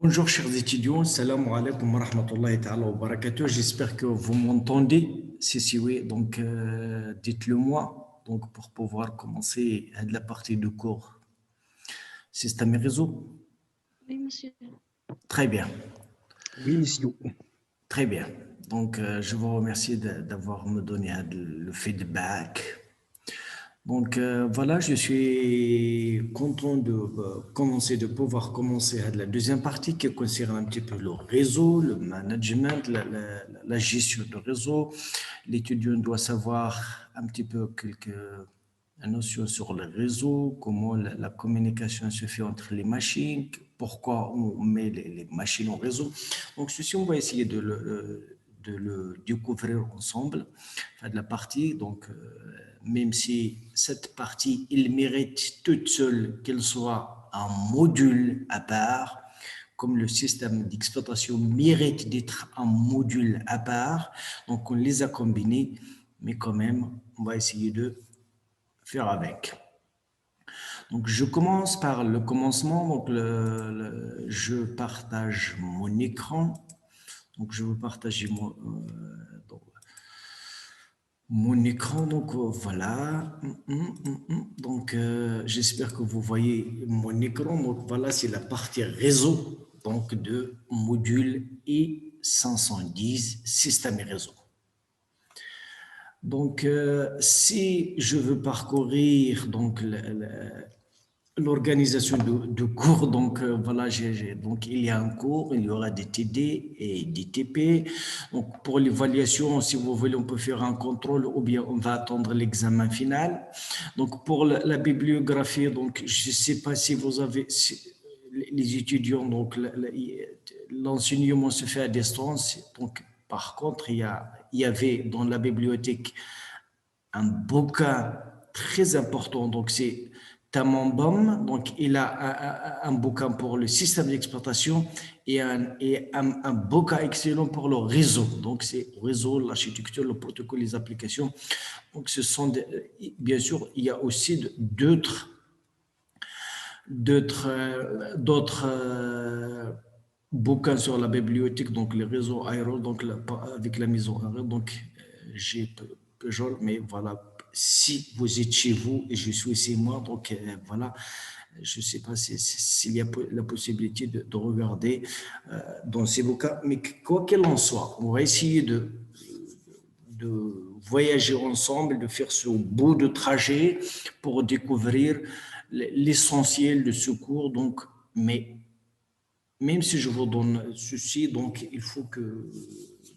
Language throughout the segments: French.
Bonjour chers étudiants, salam alaikum wa rahmatullahi ta'ala wa barakatuh. J'espère que vous m'entendez. Si oui, donc dites-le moi donc, pour pouvoir commencer la partie de cours. Système et réseau. Oui, monsieur. Très bien, Oui, monsieur. très bien. Donc je vous remercie d'avoir me donné le feedback. Donc voilà, je suis content de pouvoir commencer à la deuxième partie qui concerne un petit peu le réseau, le management, la gestion du réseau. L'étudiant doit savoir un petit peu quelques notions sur le réseau, comment la communication se fait entre les machines, pourquoi on met les machines au réseau. Donc ceci, on va essayer de le découvrir ensemble, enfin, de la partie. Donc, même si cette partie, il mérite toute seule qu'elle soit un module à part, comme le système d'exploitation mérite d'être un module à part. Donc, on les a combinés, mais quand même, on va essayer de faire avec. Donc, je commence par le commencement. Donc, je partage mon écran. Donc, je veux partager mon écran. Donc, voilà. Donc, j'espère que vous voyez mon écran. Donc, voilà, c'est la partie réseau donc, de module I510, système et réseau. Donc, si je veux parcourir donc, l'organisation de cours, donc voilà, donc il y a un cours, il y aura des TD et des TP. Donc pour l'évaluation, si vous voulez, on peut faire un contrôle ou bien on va attendre l'examen final. Donc pour la bibliographie, donc je ne sais pas si vous avez, les étudiants, donc l'enseignement se fait à distance. Donc par contre, il y avait dans la bibliothèque un bouquin très important, donc c'est Tamambam, donc il a un bouquin pour le système d'exploitation et un bouquin excellent pour le réseau. Donc c'est réseau, l'architecture, le protocole, les applications. Donc ce sont bien sûr, il y a aussi d'autres bouquins sur la bibliothèque, donc les réseaux aéro, donc avec la maison aéro. Donc j'ai Peugeot, mais voilà, si vous êtes chez vous et je suis chez moi, donc voilà, je ne sais pas s'il y a la possibilité de regarder dans ces bouquins, mais quoi qu'il en soit, on va essayer de voyager ensemble, de faire ce bout de trajet pour découvrir l'essentiel de ce cours. Donc, mais même si je vous donne ceci, donc il faut que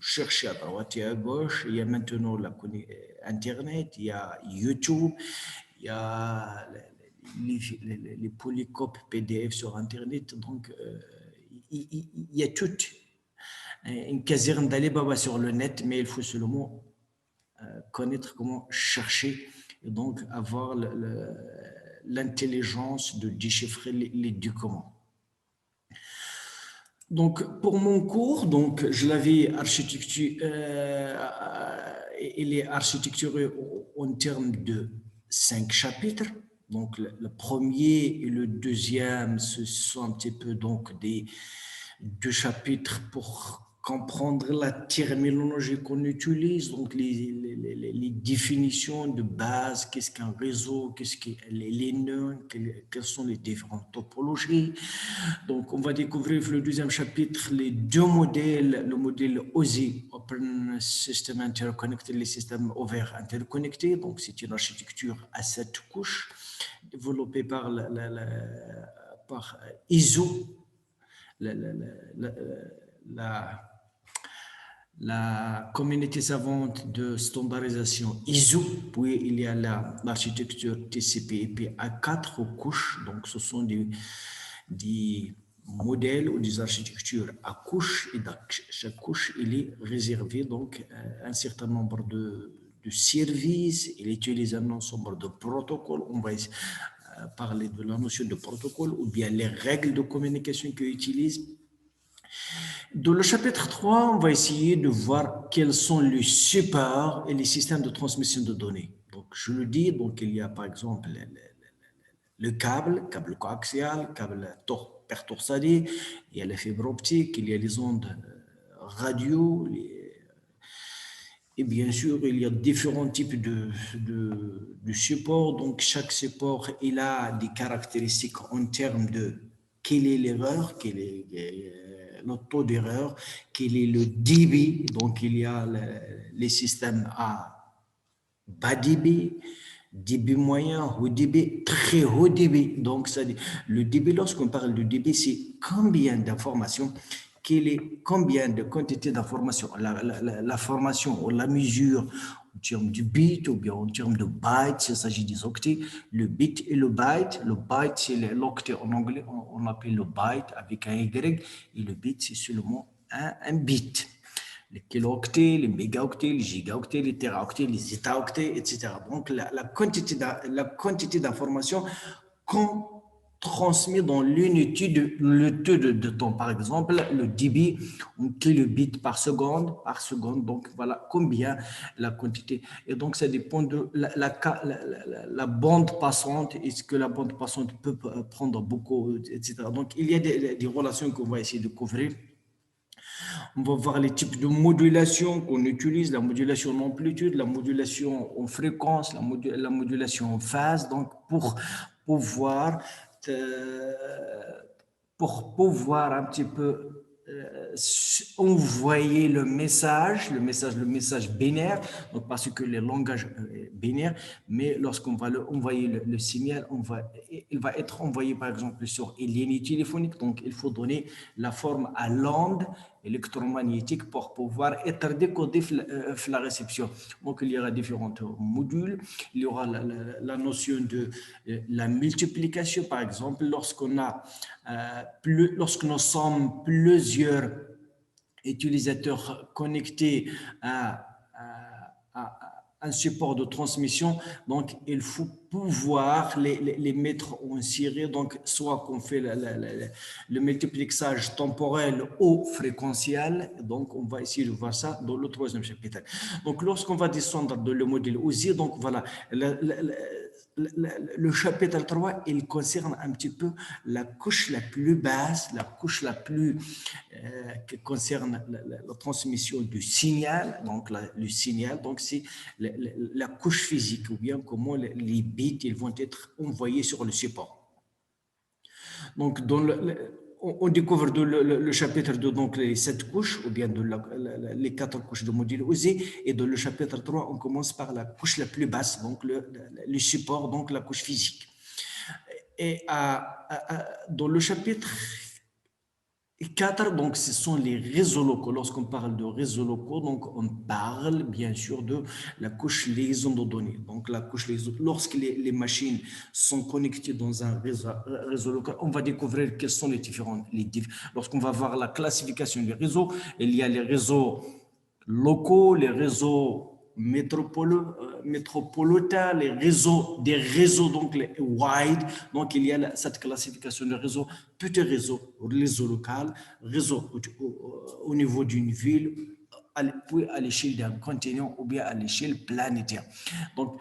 chercher à droite et à gauche. Il y a maintenant Internet, il y a YouTube, il y a les polycopes PDF sur Internet. Donc, il y a tout. Une caserne d'Ali Baba sur le net, mais il faut seulement connaître comment chercher et donc avoir l'intelligence de déchiffrer les documents. Donc, pour mon cours, donc, je l'avais il est architecturé en termes de 5 chapitres. Donc, le premier et le deuxième, ce sont un petit peu donc deux chapitres pour comprendre la terminologie qu'on utilise, donc les définitions de base, qu'est-ce qu'un réseau, qu'est-ce que les nœuds, quelles sont les différentes topologies. Donc, on va découvrir le deuxième chapitre les deux modèles, le modèle OSI, Open System Interconnected, les systèmes ouverts interconnectés. Donc, c'est une architecture à 7 couches développée par ISO, la communauté savante de standardisation ISO, puis il y a l'architecture TCP/IP à 4 couches. Donc, ce sont des modèles ou des architectures à couches, et donc chaque couche il est réservé donc un certain nombre de services. Il utilise un ensemble de protocoles. On va parler de la notion de protocole ou bien les règles de communication qu'il utilise. Dans le chapitre 3, on va essayer de voir quels sont les supports et les systèmes de transmission de données. Donc, je le dis, donc il y a par exemple le câble coaxial, câble perte orsadée, il y a la fibre optique, il y a les ondes radio, et bien sûr, il y a différents types de supports. Donc, chaque support, il a des caractéristiques en termes de quelle est l'erreur, quel est le taux d'erreur, quel est le débit. Donc, il y a les systèmes à bas débit, débit moyen, haut débit, très haut débit. Donc, ça dit, le débit, lorsqu'on parle de débit, c'est combien d'informations, combien de quantité d'informations, la formation ou la mesure en termes de bits ou bien en termes de bytes, il s'agit des octets, le bit et le byte. Le byte, c'est l'octet en anglais, on appelle le byte avec un Y, et le bit, c'est seulement un bit. Les kilooctets, les mégaoctets, les gigaoctets, les téraoctets, les zétaoctets, etc. Donc, la quantité d'informations qu'on transmet dans l'unité de temps. Par exemple, le débit en kilobits par seconde, donc voilà combien la quantité. Et donc, ça dépend de la bande passante. Est-ce que la bande passante peut prendre beaucoup, etc. Donc, il y a des relations qu'on va essayer de couvrir. On va voir les types de modulation qu'on utilise, la modulation en amplitude, la modulation en fréquence, la modulation en phase. Donc, pouvoir, euh, pour pouvoir un petit peu envoyer le message binaire, donc parce que les langages binaires, mais lorsqu'on va envoyer le signal, il va être envoyé par exemple sur une ligne téléphonique, donc il faut donner la forme à l'onde électromagnétique pour pouvoir être décodé la réception. Donc il y aura différents modules, il y aura la notion de la multiplication, par exemple, lorsque nous sommes plusieurs utilisateurs connectés à un support de transmission, donc il faut pouvoir les mettre en série, donc soit qu'on fait le multiplexage temporel ou fréquentiel, donc on va essayer de voir ça dans le troisième chapitre. Donc lorsqu'on va descendre dans le modèle OSI, donc voilà, le chapitre 3, il concerne un petit peu la couche la plus basse, la couche la plus qui concerne la transmission du signal, donc le signal, donc c'est la couche physique, ou bien comment les bits ils vont être envoyés sur le support. Donc, on découvre le chapitre 2, donc les 7 couches, ou bien les 4 couches de module OSI, et dans le chapitre 3, on commence par la couche la plus basse, donc le support, donc la couche physique. Et dans le chapitre 4, donc ce sont les réseaux locaux. Lorsqu'on parle de réseaux locaux, donc on parle bien sûr de la couche liaison de données. Donc la couche liaison, lorsque les machines sont connectées dans un réseau local, on va découvrir quels sont les différents. Lorsqu'on va voir la classification des réseaux, il y a les réseaux locaux, les réseaux métropolitains, des réseaux, donc les wide. Donc, il y a cette classification de réseaux, petits réseaux local, réseaux au niveau d'une ville, puis à l'échelle d'un continent ou bien à l'échelle planétaire. Donc,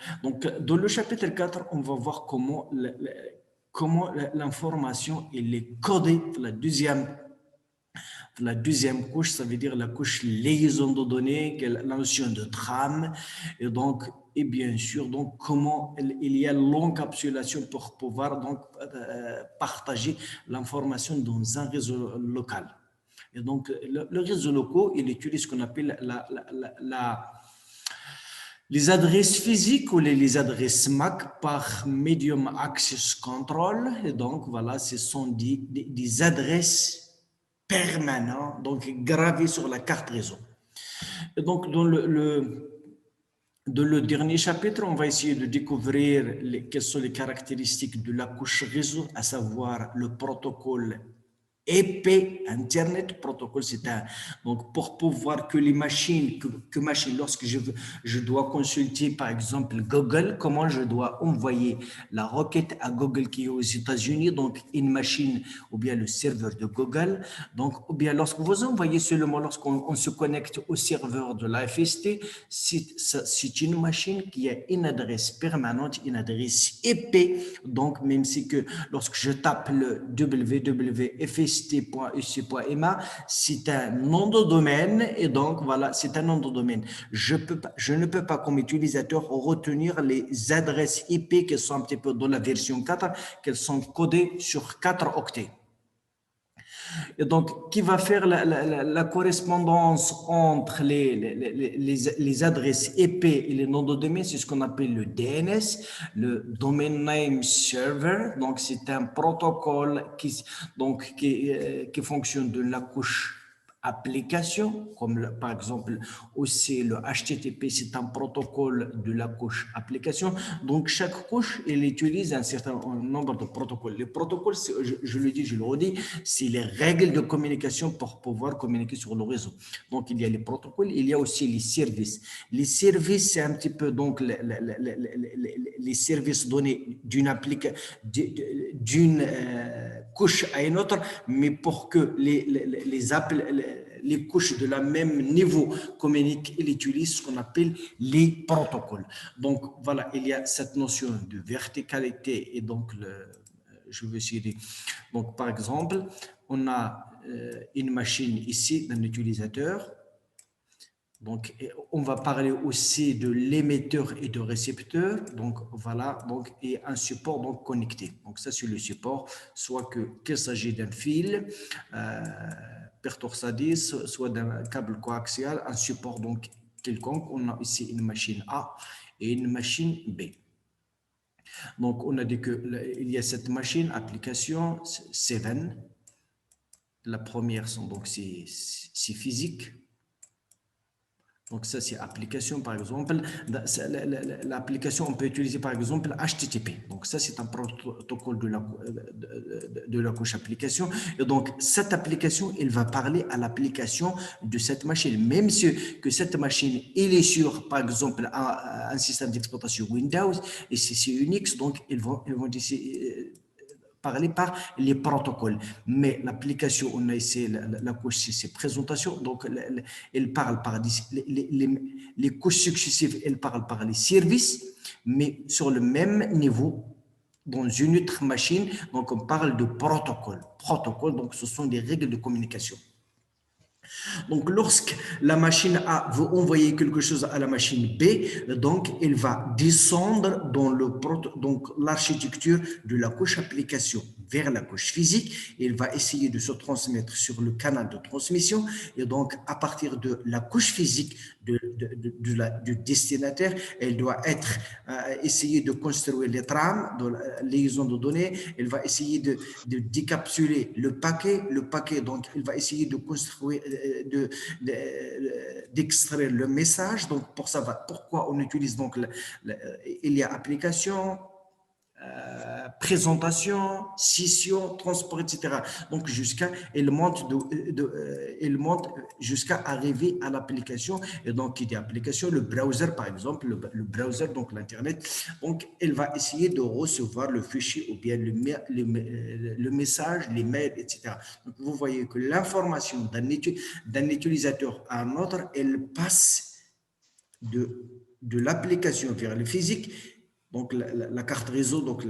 dans le chapitre 4, on va voir comment l'information est codée, la deuxième couche, ça veut dire la couche liaison de données, la notion de trame, et bien sûr, donc comment il y a l'encapsulation pour pouvoir donc partager l'information dans un réseau local. Et donc, le réseau local, il utilise ce qu'on appelle les adresses physiques ou les adresses MAC par Medium Access Control. Et donc, voilà, ce sont des adresses permanent, donc gravé sur la carte réseau. Et donc, dans le dernier chapitre, on va essayer de découvrir quelles sont les caractéristiques de la couche réseau, à savoir le protocole EP, Internet Protocol, donc pour pouvoir que les machines, lorsque je dois consulter par exemple Google, comment je dois envoyer la requête à Google qui est aux États-Unis, donc une machine ou bien le serveur de Google, donc ou bien lorsque vous envoyez seulement, lorsqu'on se connecte au serveur de la FST, c'est une machine qui a une adresse permanente, une adresse EP, donc même si que lorsque je tape le www.fst.ec.ma, c'est un nom de domaine et donc voilà, c'est un nom de domaine. Je ne peux pas comme utilisateur retenir les adresses IP qui sont un petit peu dans la version 4, qu'elles sont codées sur 4 octets. Et donc, qui va faire la correspondance entre les adresses IP et les noms de domaine, c'est ce qu'on appelle le DNS, le Domain Name Server. Donc, c'est un protocole qui fonctionne de la couche application, comme par exemple aussi le HTTP, c'est un protocole de la couche application. Donc, chaque couche, elle utilise un certain nombre de protocoles. Les protocoles, je le dis, je le redis, c'est les règles de communication pour pouvoir communiquer sur le réseau. Donc, il y a les protocoles, il y a aussi les services. Les services, c'est un petit peu donc les services donnés d'une couche à une autre, mais pour que les couches de la même niveau communiquent, ils utilisent ce qu'on appelle les protocoles. Donc, voilà, il y a cette notion de verticalité et donc, je vais essayer. Donc, par exemple, on a une machine ici d'un utilisateur. Donc, on va parler aussi de l'émetteur et de récepteur. Donc, voilà, donc, et un support donc, connecté. Donc, ça, c'est le support, soit qu'il s'agit d'un fil, pertorsadis, soit d'un câble coaxial, un support donc quelconque. On a ici une machine A et une machine B. Donc, on a dit qu'il y a cette machine, application 7. La première, donc, c'est physique. Donc, ça, c'est application, par exemple. L'application, on peut utiliser, par exemple, HTTP. Donc, ça, c'est un protocole de la couche application. Et donc, cette application, elle va parler à l'application de cette machine. Même si que cette machine, elle est sur, par exemple, un système d'exploitation Windows et c'est Unix, donc, ils vont parler par les protocoles. Mais l'application, on a ici la couche, c'est présentation, donc elle parle par les couches successives, elle parle par les services, mais sur le même niveau, dans une autre machine, donc on parle de protocole. Protocole, donc ce sont des règles de communication. Donc, lorsque la machine A veut envoyer quelque chose à la machine B, donc elle va descendre dans l'architecture de la couche application vers la couche physique. Elle va essayer de se transmettre sur le canal de transmission. Et donc, à partir de la couche physique du destinataire, elle doit essayer de construire les trames de la liaison de données. Elle va essayer de décapsuler le paquet. Le paquet, donc, elle va essayer de construire d'extraire le message. Donc, pour ça, pourquoi on utilise donc il y a application, présentation, scission, transport, etc. Donc, elle monte jusqu'à arriver à l'application. Et donc, il y a application, le browser, par exemple, le browser, donc l'Internet. Donc, elle va essayer de recevoir le fichier ou bien le message, les mails, etc. Donc, vous voyez que l'information d'un utilisateur à un autre, elle passe de l'application vers le physique. Donc, la carte réseau, donc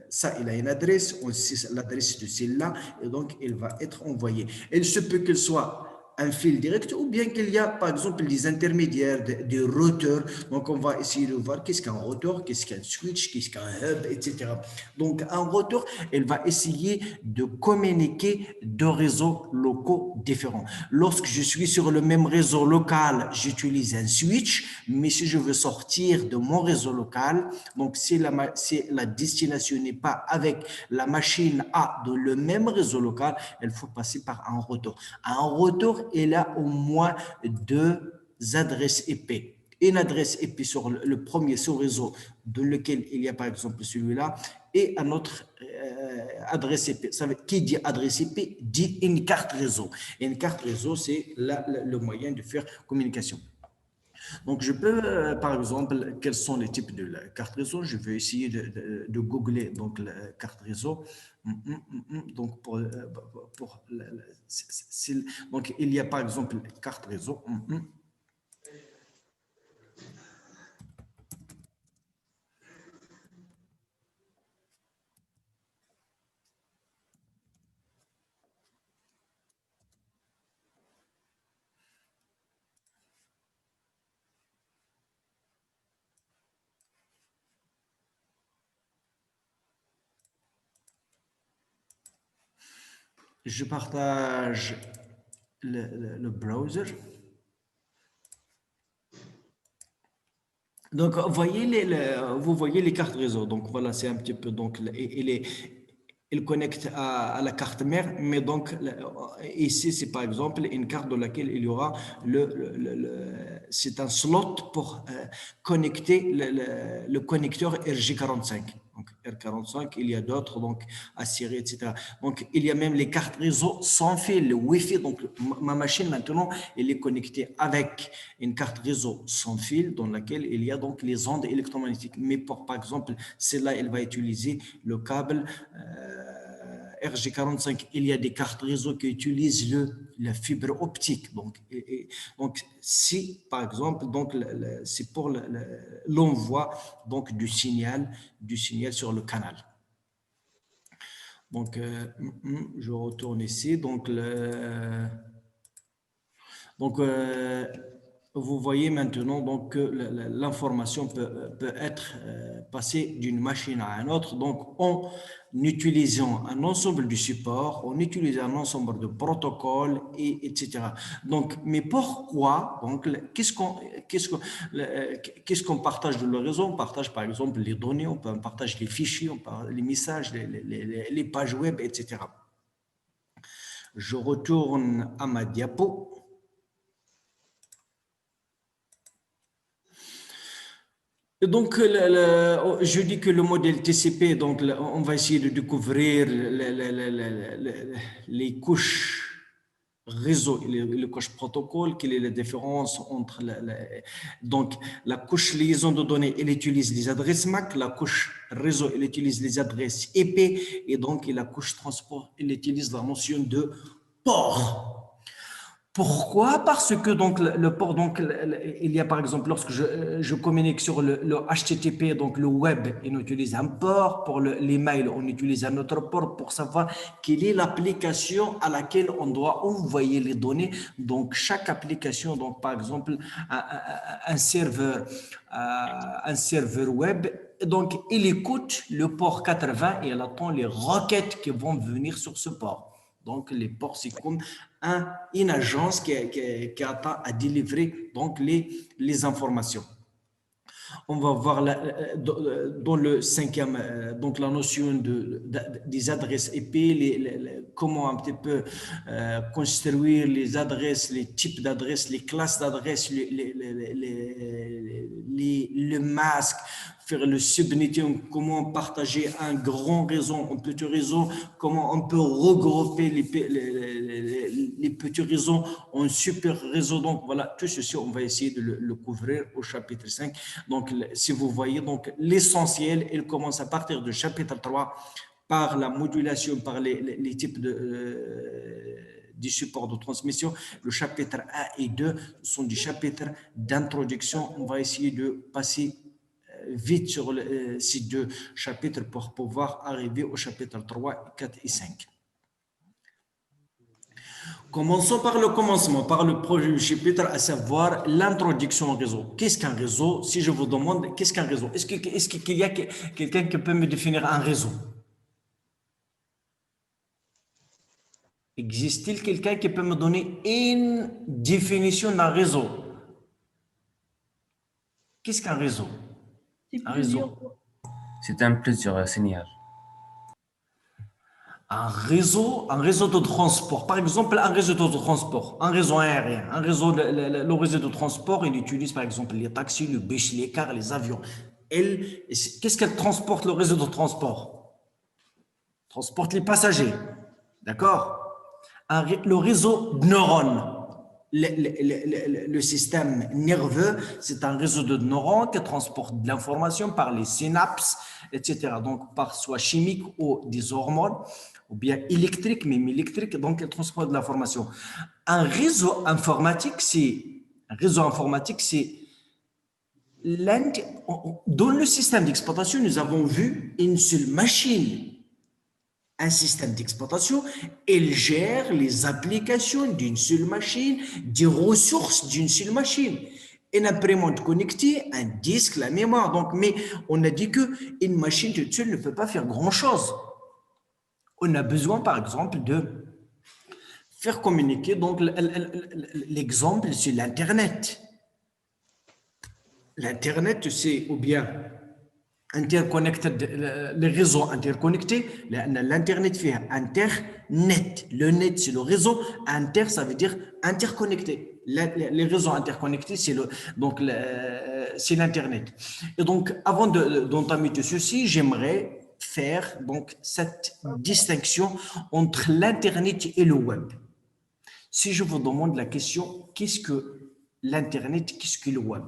ça, il a une adresse, on sait l'adresse de celle-là, et donc, elle va être envoyée. Il se peut qu'elle soit un fil direct ou bien qu'il y a, par exemple, des intermédiaires, des routeurs. Donc, on va essayer de voir qu'est-ce qu'un routeur, qu'est-ce qu'un switch, qu'est-ce qu'un hub, etc. Donc, un routeur, elle va essayer de communiquer deux réseaux locaux différents. Lorsque je suis sur le même réseau local, j'utilise un switch, mais si je veux sortir de mon réseau local, donc si la destination n'est pas avec la machine A de le même réseau local, il faut passer par un routeur. Un routeur, il a au moins deux adresses IP. une adresse IP sur le premier sous-réseau dans lequel il y a par exemple celui-là et un autre adresse IP. Qui dit adresse IP dit une carte réseau. Et une carte réseau, c'est le moyen de faire communication. Donc, je peux, par exemple, quels sont les types de la carte réseau? Je vais essayer de googler donc, la carte réseau. Donc, donc, il y a par exemple carte réseau. Je partage le browser. Donc, vous voyez les cartes réseau. Donc, voilà, c'est un petit peu. Donc, il connecte à la carte mère, mais donc, ici, c'est par exemple une carte dans laquelle il y aura c'est un slot pour connecter le connecteur RJ45. Donc, R45, il y a d'autres, donc, à Siri, etc. Donc, il y a même les cartes réseau sans fil, le Wi-Fi. Donc, ma machine, maintenant, elle est connectée avec une carte réseau sans fil dans laquelle il y a donc les ondes électromagnétiques. Mais par exemple, celle-là, elle va utiliser le câble RG45. Il y a des cartes réseau qui utilisent la fibre optique. Donc si, par exemple, c'est pour l'envoi donc, du signal sur le canal. Donc, je retourne ici. Donc, vous voyez maintenant donc, que l'information peut être passée d'une machine à une autre. Donc, en utilisant un ensemble de supports, en utilisant un ensemble de protocoles, etc. Donc, mais pourquoi donc, qu'est-ce qu'on partage de le réseau? On partage par exemple les données, on partage les fichiers, les messages, les pages web, etc. Je retourne à ma diapo. Donc, je dis que le modèle TCP, donc on va essayer de découvrir les couches réseau et les couches protocole. Quelle est la différence entre donc la couche liaison de données, elle utilise les adresses MAC, la couche réseau, elle utilise les adresses IP, et donc la couche transport, elle utilise la notion de port. Pourquoi? Parce que donc le port, donc il y a par exemple lorsque je communique sur le HTTP, donc le web, on utilise un port, pour l'email, on utilise un autre port pour savoir quelle est l'application à laquelle on doit envoyer les données. Donc chaque application, donc par exemple un serveur web, donc il écoute le port 80 et il attend les requêtes qui vont venir sur ce port. Donc, les ports, c'est comme une agence qui attend à délivrer donc, les informations. On va voir dans le cinquième, donc la notion des adresses IP, comment un petit peu construire les adresses, les types d'adresses, les classes d'adresses, le masque, faire le subnetting, comment partager un grand réseau en petit réseau, comment on peut regrouper les petits réseaux en super réseau. Donc voilà, tout ceci, on va essayer de le couvrir au chapitre 5. Donc, si vous voyez, donc l'essentiel, il commence à partir du chapitre 3 par la modulation, par les types du support de transmission. Le chapitre 1 et 2 sont des chapitres d'introduction. On va essayer de passer vite sur ces deux chapitres pour pouvoir arriver au chapitre 3, 4 et 5. Commençons par le commencement, par le premier chapitre, à savoir l'introduction au réseau. Qu'est-ce qu'un réseau? Si je vous demande, qu'est-ce qu'un réseau? Est-ce qu'il y a quelqu'un qui peut me définir un réseau? Existe-t-il quelqu'un qui peut me donner une définition d'un réseau? Qu'est-ce qu'un réseau? C'est Un plusieurs. réseau. C'est un plusieurs signal. Un réseau de transport. Par exemple, un réseau de transport, un réseau aérien, un réseau, le réseau de transport, il utilise par exemple les taxis, le bus, les cars, les avions. Qu'est-ce qu'elle transporte le réseau de transport? Transporte les passagers. D'accord? Le réseau de neurones. Le système nerveux, c'est un réseau de neurones qui transporte de l'information par les synapses, etc. Donc, par soit chimique ou des hormones, ou bien électrique, même électrique, donc elle transporte de l'information. Un réseau informatique, c'est dans le système d'exploitation, nous avons vu une seule machine. Un système d'exploitation, elle gère les applications d'une seule machine, des ressources d'une seule machine. Une imprimante connectée, un disque, la mémoire. Donc, mais on a dit qu'une machine toute seule ne peut pas faire grand-chose. On a besoin, par exemple, de faire communiquer. Donc, l'exemple, c'est l'Internet. L'Internet, c'est ou bien interconnected, les réseaux interconnectés. L'internet fait internet. Le net, c'est le réseau. Inter, ça veut dire interconnecté. Les réseaux interconnectés, c'est l'internet. Et donc, avant d'entamer tout ceci, j'aimerais faire donc cette distinction entre l'internet et le web. Si je vous demande la question, qu'est-ce que l'internet, qu'est-ce que le web?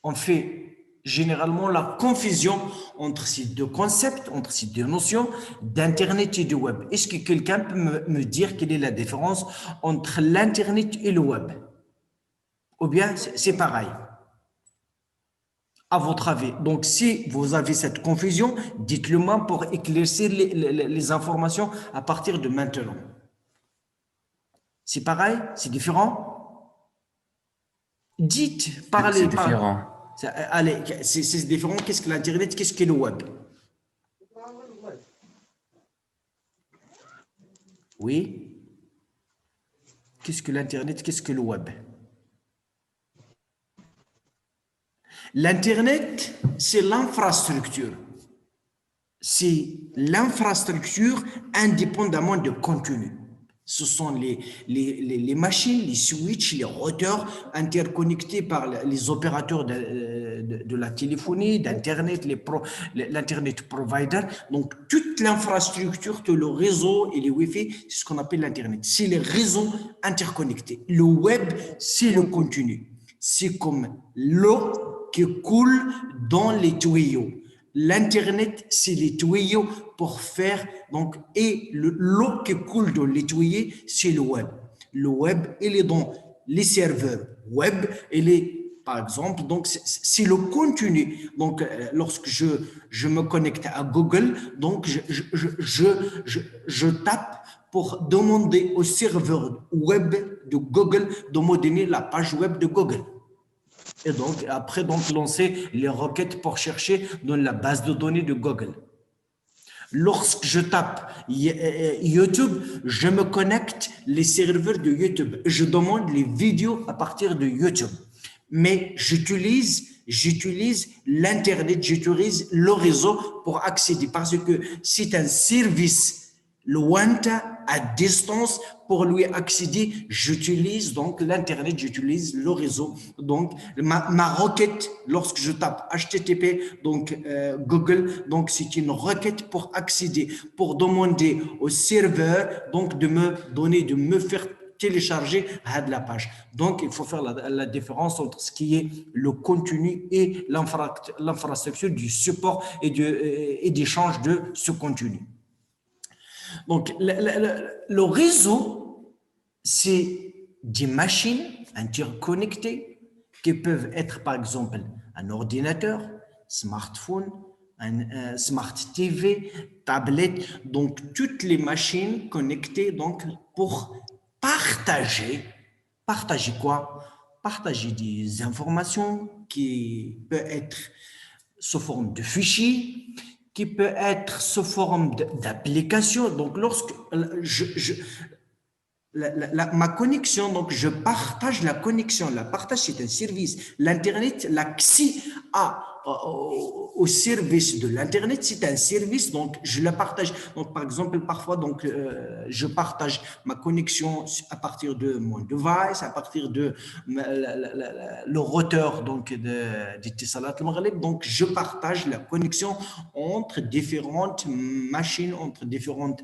On fait généralement la confusion entre ces deux concepts, entre ces deux notions d'Internet et de web. Est-ce que quelqu'un peut me dire quelle est la différence entre l'Internet et le web? Ou bien c'est pareil, à votre avis? Donc, si vous avez cette confusion, dites-le moi pour éclaircir les informations à partir de maintenant. C'est pareil? C'est différent? Dites, C'est parlez, parlez. différent. Allez, c'est différent. Qu'est-ce que l'Internet? Qu'est-ce que le web? Oui. Qu'est-ce que l'Internet? Qu'est-ce que le web? L'Internet, c'est l'infrastructure. C'est l'infrastructure indépendamment de contenu. Ce sont les machines, les switches, les routeurs interconnectés par les opérateurs de la téléphonie, d'Internet, l'Internet provider. Donc, toute l'infrastructure, tout le réseau et les Wi-Fi, c'est ce qu'on appelle l'Internet. C'est les réseaux interconnectés. Le web, c'est le contenu. C'est comme l'eau qui coule dans les tuyaux. L'Internet, c'est les tuyaux pour faire, donc, et l'eau qui coule dans les tuyaux, c'est le web. Le web, il est dans les serveurs web, il est, par exemple, donc, c'est le contenu. Donc, lorsque je me connecte à Google, donc, je tape pour demander au serveur web de Google de me donner la page web de Google. Et donc, après, donc, lancer les requêtes pour chercher dans la base de données de Google. Lorsque je tape YouTube, je me connecte les serveurs de YouTube. Je demande les vidéos à partir de YouTube. Mais j'utilise l'Internet, j'utilise le réseau pour accéder parce que c'est un service lointain, à distance, pour lui accéder, j'utilise donc l'Internet, j'utilise le réseau. Donc, ma requête, lorsque je tape HTTP, donc Google, donc c'est une requête pour accéder, pour demander au serveur, donc de me donner, de me faire télécharger à la page. Donc, il faut faire la différence entre ce qui est le contenu et l'infrastructure du support et d'échange de ce contenu. Donc, le réseau, c'est des machines interconnectées qui peuvent être, par exemple, un ordinateur, smartphone, un smart TV, tablette, donc toutes les machines connectées donc, pour partager quoi? Partager des informations qui peuvent être sous forme de fichiers, qui peut être sous forme d'application. Donc, lorsque ma connexion, donc je partage la connexion. La partage, c'est un service. L'Internet, l'accès au service de l'Internet, c'est un service, donc je la partage. Donc, par exemple, parfois, donc, je partage ma connexion à partir de mon device, à partir de le routeur donc, d'Itisalat al-Maghreb. Donc, je partage la connexion entre différentes machines, entre différentes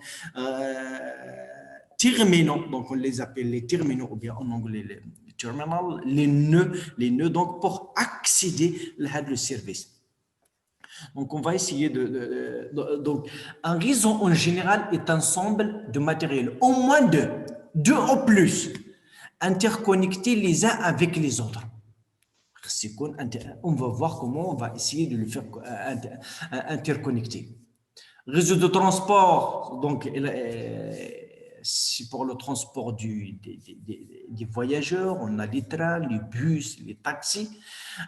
terminaux, donc on les appelle les terminaux, ou bien en anglais les terminals, les nœuds donc pour accéder à le service. Donc on va essayer donc un réseau en général est un ensemble de matériel, au moins deux ou plus, interconnectés les uns avec les autres. On va voir comment on va essayer de le faire interconnecter. Réseau de transport, donc c'est pour le transport des voyageurs, on a les trains, les bus, les taxis.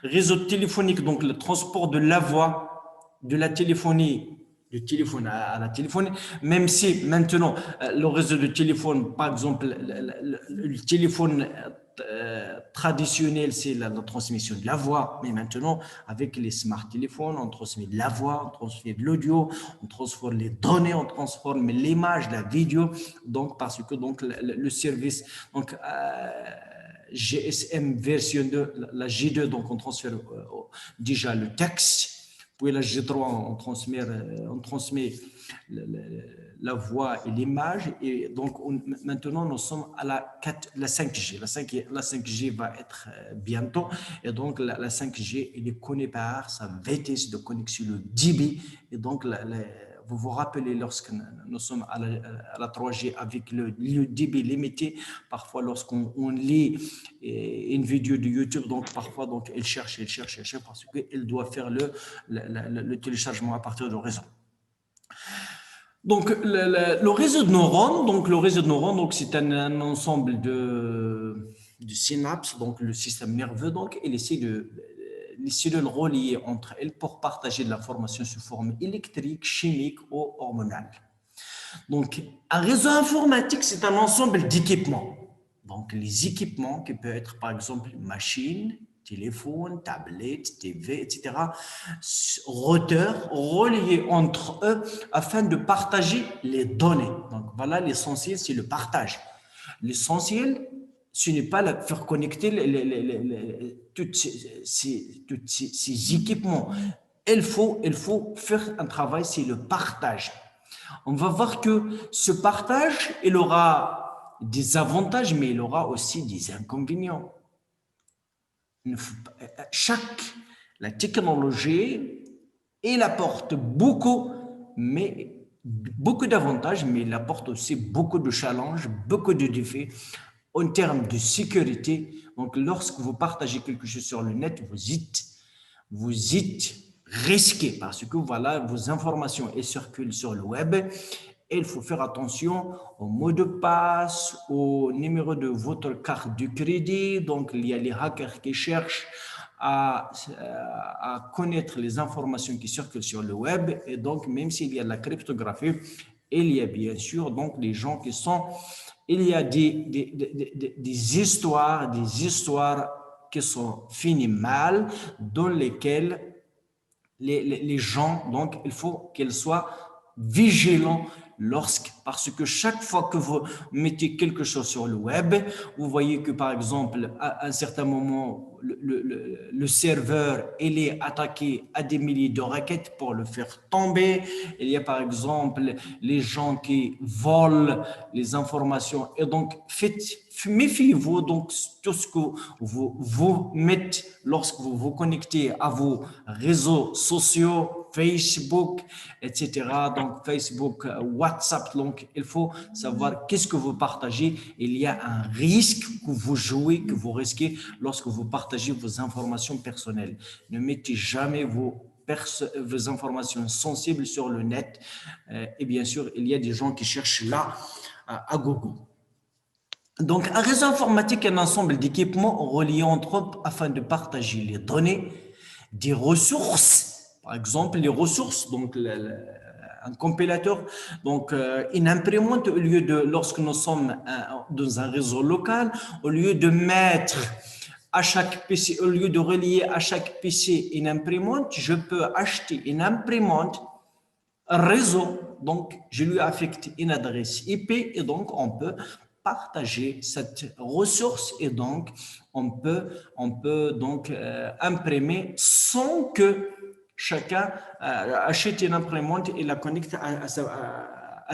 Réseau téléphonique, donc le transport de la voix, de la téléphonie, du téléphone à la téléphonie, même si maintenant le réseau de téléphone, par exemple, le téléphone traditionnel, c'est la transmission de la voix, mais maintenant, avec les smart téléphones, on transmet de la voix, on transmet de l'audio, on transforme les données, on transforme l'image, la vidéo, donc parce que donc, le service, donc GSM version 2, la G2, donc on transfère déjà le texte, puis la G3, on transmet la voix et l'image. Et donc, maintenant, nous sommes à la 5G. La 5G va être bientôt. Et donc, la 5G, elle est connue par sa vitesse de connexion, le débit. Et donc, vous vous rappelez, lorsque nous sommes à la 3G avec le débit limité, parfois lorsqu'on lit une vidéo de YouTube, donc parfois donc, elle cherche parce qu'elle doit faire le téléchargement à partir du réseau. Donc le réseau de neurones, donc c'est un ensemble de synapses, donc le système nerveux, donc il essaie les cellules reliées entre elles pour partager de l'information sous forme électrique, chimique ou hormonale. Donc, un réseau informatique, c'est un ensemble d'équipements. Donc, les équipements qui peuvent être, par exemple, machines, téléphone, tablette, TV, etc., routeurs reliés entre eux afin de partager les données. Donc, voilà, l'essentiel, c'est le partage. L'essentiel, ce n'est pas de faire connecter tous ces équipements. Il faut faire un travail, c'est le partage. On va voir que ce partage, il aura des avantages, mais il aura aussi des inconvénients. La technologie, elle apporte beaucoup d'avantages, mais elle apporte aussi beaucoup de challenges, beaucoup de défis en termes de sécurité. Donc, lorsque vous partagez quelque chose sur le net, vous êtes risqué parce que voilà, vos informations circulent sur le web. Et il faut faire attention au mot de passe, au numéro de votre carte de crédit. Donc, il y a les hackers qui cherchent à connaître les informations qui circulent sur le web. Et donc, même s'il y a de la cryptographie, il y a bien sûr donc des gens qui sont... Il y a des histoires qui sont finies mal, dans lesquelles les gens, donc il faut qu'ils soient vigilants parce que chaque fois que vous mettez quelque chose sur le web, vous voyez que par exemple à un certain moment le serveur il est attaqué à des milliers de requêtes pour le faire tomber. Il y a par exemple les gens qui volent les informations et donc méfiez-vous donc tout ce que vous mettez lorsque vous vous connectez à vos réseaux sociaux, Facebook, etc. Donc Facebook, WhatsApp, donc il faut savoir qu'est-ce que vous partagez. Il y a un risque que vous jouez, que vous risquez lorsque vous partagez vos informations personnelles. Ne mettez jamais vos informations sensibles sur le net. Et bien sûr, il y a des gens qui cherchent là à Google. Donc, un réseau informatique est un ensemble d'équipements reliés entre eux afin de partager les données, des ressources. Par exemple, les ressources, donc un compilateur, donc une imprimante, au lieu de, lorsque nous sommes dans un réseau local, au lieu de mettre à chaque PC, au lieu de relier à chaque PC une imprimante, je peux acheter une imprimante réseau, donc je lui affecte une adresse IP et donc on peut partager cette ressource et donc on peut donc imprimer sans que chacun achète une imprimante et la connecte à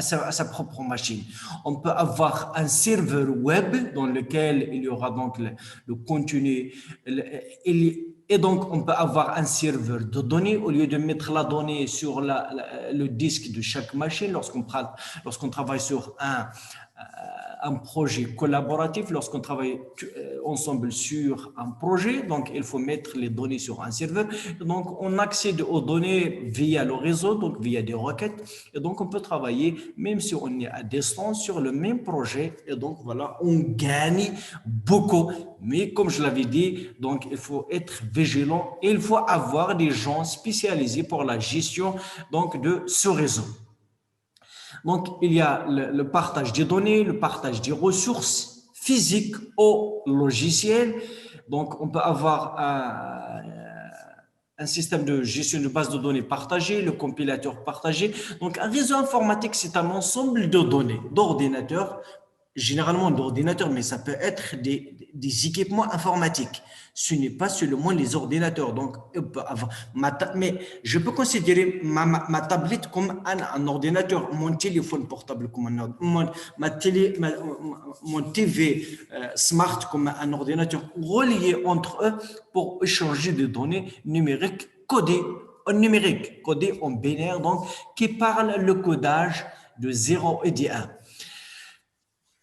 sa propre machine. On peut avoir un serveur web dans lequel il y aura donc le contenu, et donc on peut avoir un serveur de données au lieu de mettre la donnée sur le disque de chaque machine lorsqu'on travaille sur un projet collaboratif, lorsqu'on travaille ensemble sur un projet, donc il faut mettre les données sur un serveur. Donc on accède aux données via le réseau, donc via des requêtes, et donc on peut travailler même si on est à distance sur le même projet, et donc voilà, on gagne beaucoup. Mais comme je l'avais dit, donc il faut être vigilant et il faut avoir des gens spécialisés pour la gestion donc de ce réseau. Donc, il y a le partage des données, le partage des ressources physiques au logiciel. Donc, on peut avoir un système de gestion de base de données partagé, le compilateur partagé. Donc, un réseau informatique, c'est un ensemble de données, d'ordinateurs, généralement d'ordinateurs, mais ça peut être des équipements informatiques. Ce n'est pas seulement les ordinateurs. Donc, mais je peux considérer ma tablette comme un ordinateur, mon téléphone portable comme un ordinateur, mon TV smart comme un ordinateur, reliés entre eux pour échanger des données numériques codées en numérique, codées en binaire, donc qui parlent le codage de 0 et de 1.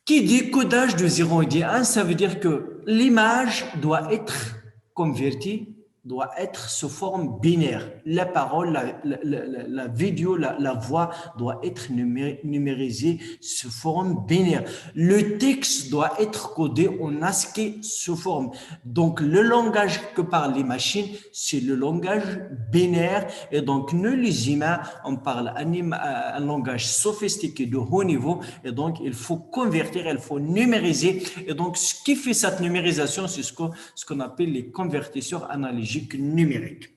Qui dit codage de 0 et de 1, ça veut dire que l'image doit être convertie, doit être sous forme binaire. La parole, la vidéo, la voix doit être numérisée sous forme binaire. Le texte doit être codé en ASCII sous forme. Donc, le langage que parlent les machines, c'est le langage binaire. Et donc, nous, les humains, on parle un langage sophistiqué de haut niveau. Et donc, il faut convertir, il faut numériser. Et donc, ce qui fait cette numérisation, c'est ce qu'on appelle les convertisseurs analogiques numériques.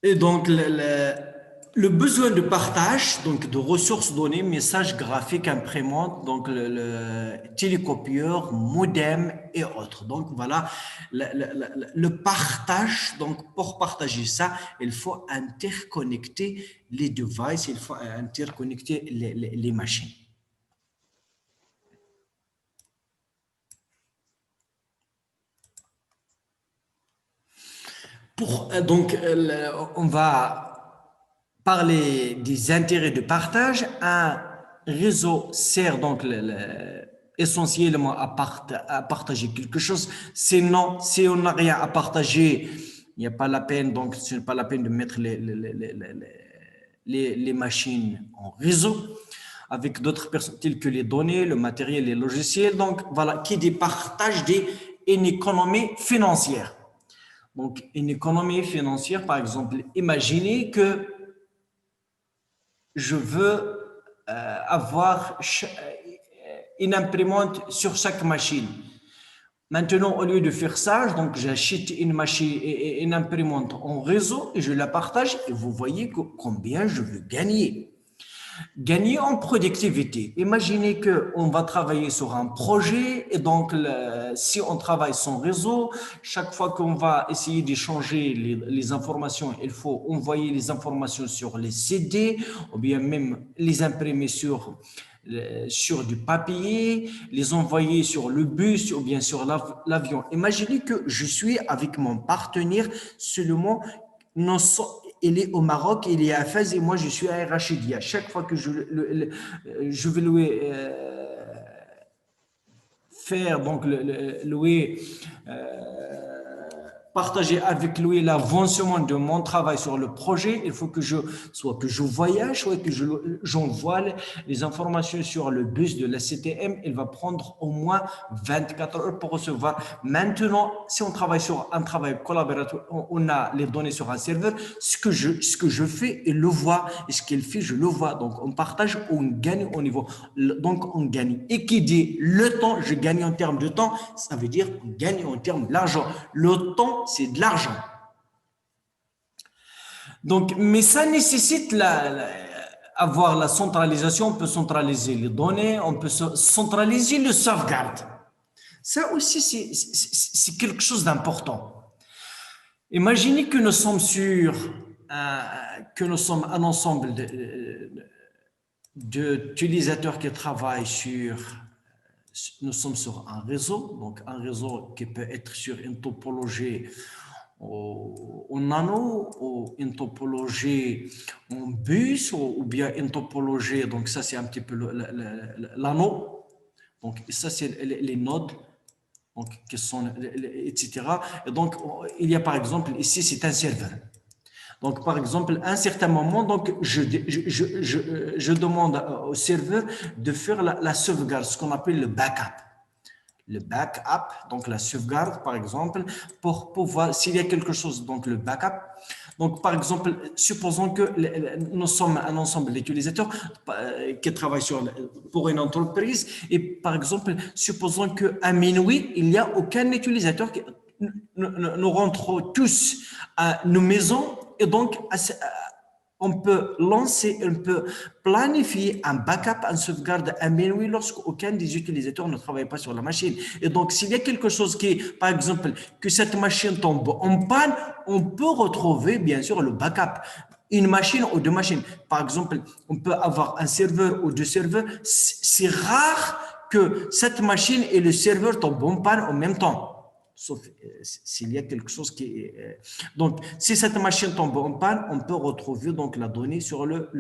Et donc, le besoin de partage, donc de ressources données, messages graphiques, imprimantes, donc le télécopieur, modem et autres. Donc voilà, le partage, donc pour partager ça, il faut interconnecter les devices, il faut interconnecter les machines. Donc, on va parler des intérêts de partage. Un réseau sert donc essentiellement à partager quelque chose. Sinon, si on n'a rien à partager, il n'y a pas la peine, donc ce n'est pas la peine de mettre les machines en réseau avec d'autres personnes telles que les données, le matériel, les logiciels. Donc, voilà, qui dit partage dit une économie financière. Donc, une économie financière, par exemple, imaginez que je veux avoir une imprimante sur chaque machine. Maintenant, au lieu de faire ça, donc j'achète une machine et une imprimante en réseau et je la partage et vous voyez combien je veux gagner. Gagner en productivité. Imaginez qu'on va travailler sur un projet et donc si on travaille sans réseau, chaque fois qu'on va essayer d'échanger les informations, il faut envoyer les informations sur les CD ou bien même les imprimer sur du papier, les envoyer sur le bus ou bien sur l'avion. Imaginez que je suis avec mon partenaire seulement il est au Maroc, il est à Fès et moi je suis à Rachidia. Chaque fois que je vais louer, faire donc louer partager avec lui l'avancement de mon travail sur le projet. Il faut que je voyage, soit que j'envoie les informations sur le bus de la CTM. Il va prendre au moins 24 heures pour recevoir. Maintenant, si on travaille sur un travail collaboratif, on a les données sur un serveur. Ce que je fais, il le voit. Et ce qu'il fait, je le vois. Donc, on partage, on gagne au niveau. Donc, on gagne. Et qui dit le temps, je gagne en termes de temps, ça veut dire qu'on gagne en termes d'argent. Le temps, c'est de l'argent. Donc, mais ça nécessite avoir la centralisation. On peut centraliser les données, on peut centraliser le sauvegarde. Ça aussi, c'est quelque chose d'important. Imaginez que nous sommes un ensemble d'utilisateurs qui travaillent nous sommes sur un réseau, donc un réseau qui peut être sur une topologie en nano, ou une topologie en bus, ou bien une topologie, donc ça c'est un petit peu l'anneau, donc ça c'est les nodes, donc qui sont, etc. Et donc il y a par exemple ici c'est un serveur. Donc, par exemple, à un certain moment, donc, je demande au serveur de faire la sauvegarde, ce qu'on appelle le backup. Le backup, donc la sauvegarde, par exemple, pour pouvoir, s'il y a quelque chose, donc le backup. Donc, par exemple, supposons que nous sommes un ensemble d'utilisateurs qui travaillent pour une entreprise et, par exemple, supposons qu'à minuit, il n'y a aucun utilisateur qui nous rentrons tous à nos maisons et donc on peut planifier un backup, un sauvegarde à minuit lorsqu'aucun des utilisateurs ne travaille pas sur la machine. Et donc, s'il y a quelque chose par exemple, que cette machine tombe en panne, on peut retrouver, bien sûr, le backup. Une machine ou deux machines. Par exemple, on peut avoir un serveur ou deux serveurs. C'est rare que cette machine et le serveur tombent en panne en même temps. Sauf s'il y a quelque chose qui est... Donc, si cette machine tombe en panne, on peut retrouver donc la donnée sur le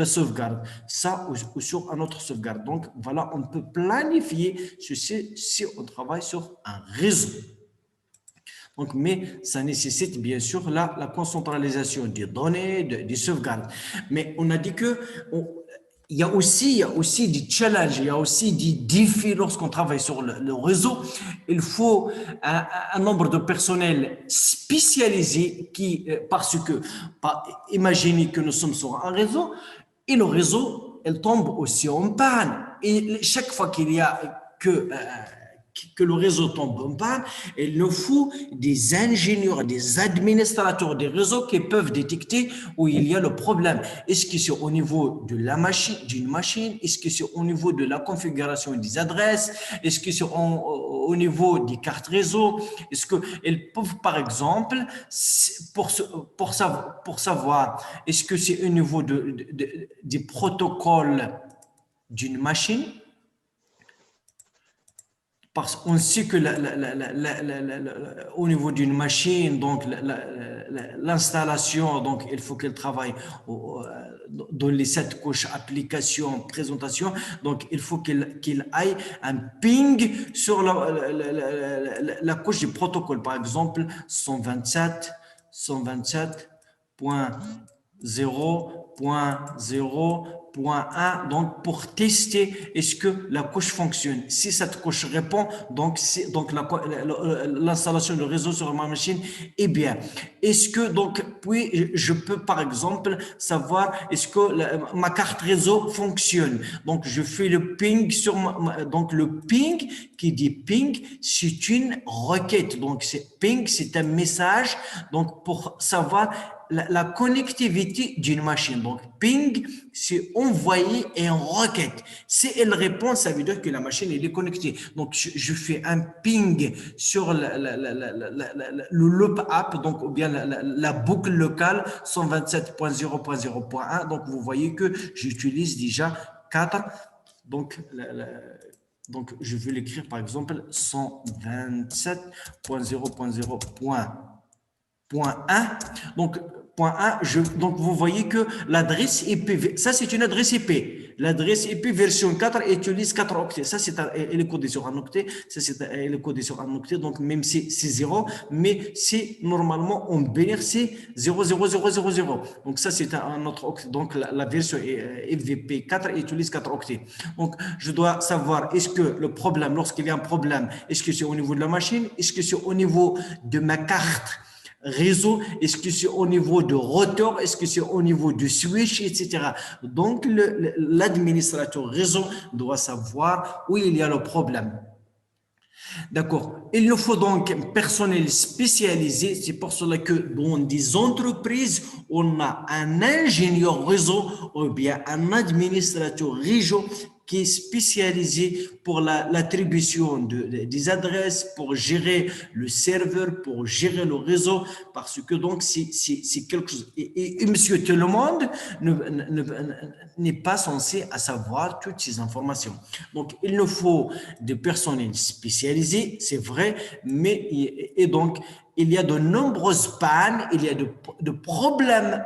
sauvegarde. Ça ou sur un autre sauvegarde. Donc, voilà, on peut planifier ceci si on travaille sur un réseau. Donc, mais ça nécessite bien sûr la concentralisation des données, des sauvegardes. Mais on a dit que... il y a aussi des challenges, il y a aussi des défis lorsqu'on travaille sur le réseau. Il faut un nombre de personnel spécialisé parce que, imaginez que nous sommes sur un réseau et le réseau, il tombe aussi en panne. Et chaque fois qu'il y a que le réseau tombe en panne, il nous faut des ingénieurs, des administrateurs des réseaux qui peuvent détecter où il y a le problème. Est-ce que c'est au niveau de la machine, d'une machine? Est-ce que c'est au niveau de la configuration des adresses? Est-ce que c'est au niveau des cartes réseau? Est-ce qu'ils peuvent, par exemple, pour savoir, est-ce que c'est au niveau des protocoles d'une machine? Parce qu'on sait que au niveau d'une machine, donc l'installation, donc il faut qu'elle travaille dans les 7 couches application, présentation. Donc il faut qu'il aille un ping sur la couche du protocole. Par exemple, 127.0.0.1, donc pour tester est-ce que la couche fonctionne. Si cette couche répond, donc l'installation de réseau sur ma machine est bien. Est-ce que donc puis je peux par exemple savoir est-ce que ma carte réseau fonctionne. Donc je fais le ping sur donc le ping qui dit ping, c'est une requête. Donc ping, c'est un message donc pour savoir la connectivité d'une machine. Donc, ping, c'est envoyer une requête. Si elle répond, ça veut dire que la machine elle est connectée. Donc, je fais un ping sur le loop app, donc, ou bien la boucle locale 127.0.0.1. Donc, vous voyez que j'utilise déjà 4. Donc, je vais l'écrire par exemple 127.0.0.1. Donc, point 1, donc vous voyez que l'adresse IP, ça c'est une adresse IP. l'adresse IP version 4 utilise 4 octets. Ça, elle est codée sur un octet. Ça, elle est codée sur un octet. Donc, même si c'est 0, mais c'est normalement en binaire, c'est 00000. Donc, ça, c'est un autre octet. Donc, la version FVP 4 utilise 4 octets. Donc, je dois savoir, est-ce que le problème, lorsqu'il y a un problème, est-ce que c'est au niveau de la machine? Est-ce que c'est au niveau de ma carte réseau? Est-ce que c'est au niveau de routeur? Est-ce que c'est au niveau du switch, etc. Donc, l'administrateur réseau doit savoir où il y a le problème. D'accord. Il nous faut donc un personnel spécialisé. C'est pour cela que dans des entreprises, on a un ingénieur réseau ou bien un administrateur réseau qui est spécialisé pour l'attribution des adresses, pour gérer le serveur, pour gérer le réseau, parce que donc c'est quelque chose. Et monsieur tout le monde n'est pas censé à savoir toutes ces informations. Donc, il nous faut des personnels spécialisés, c'est vrai, mais et donc, il y a de nombreuses pannes, il y a de problèmes,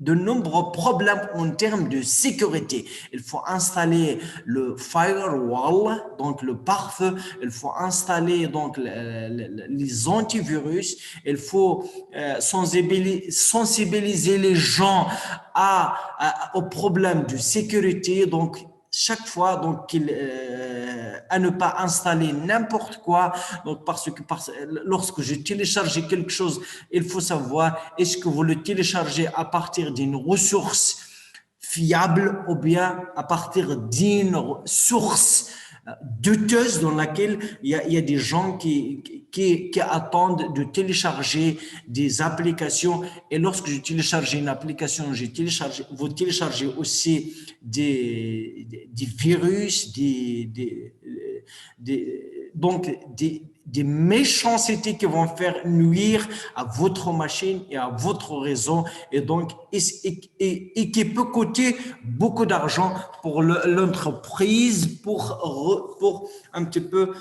de nombreux problèmes en termes de sécurité. Il faut installer le firewall, donc le pare-feu. Il faut installer donc les antivirus. Il faut sensibiliser les gens aux problèmes de sécurité. Donc, chaque fois donc à ne pas installer n'importe quoi, donc parce que lorsque je télécharge quelque chose, il faut savoir est-ce que vous le téléchargez à partir d'une ressource fiable ou bien à partir d'une source douteuse dans laquelle il y a des gens qui attendent de télécharger des applications. Et lorsque je télécharge une application, vous téléchargez aussi des virus, donc des méchancetés qui vont faire nuire à votre machine et à votre réseau, et donc et qui peut coûter beaucoup d'argent pour l'entreprise pour un petit peu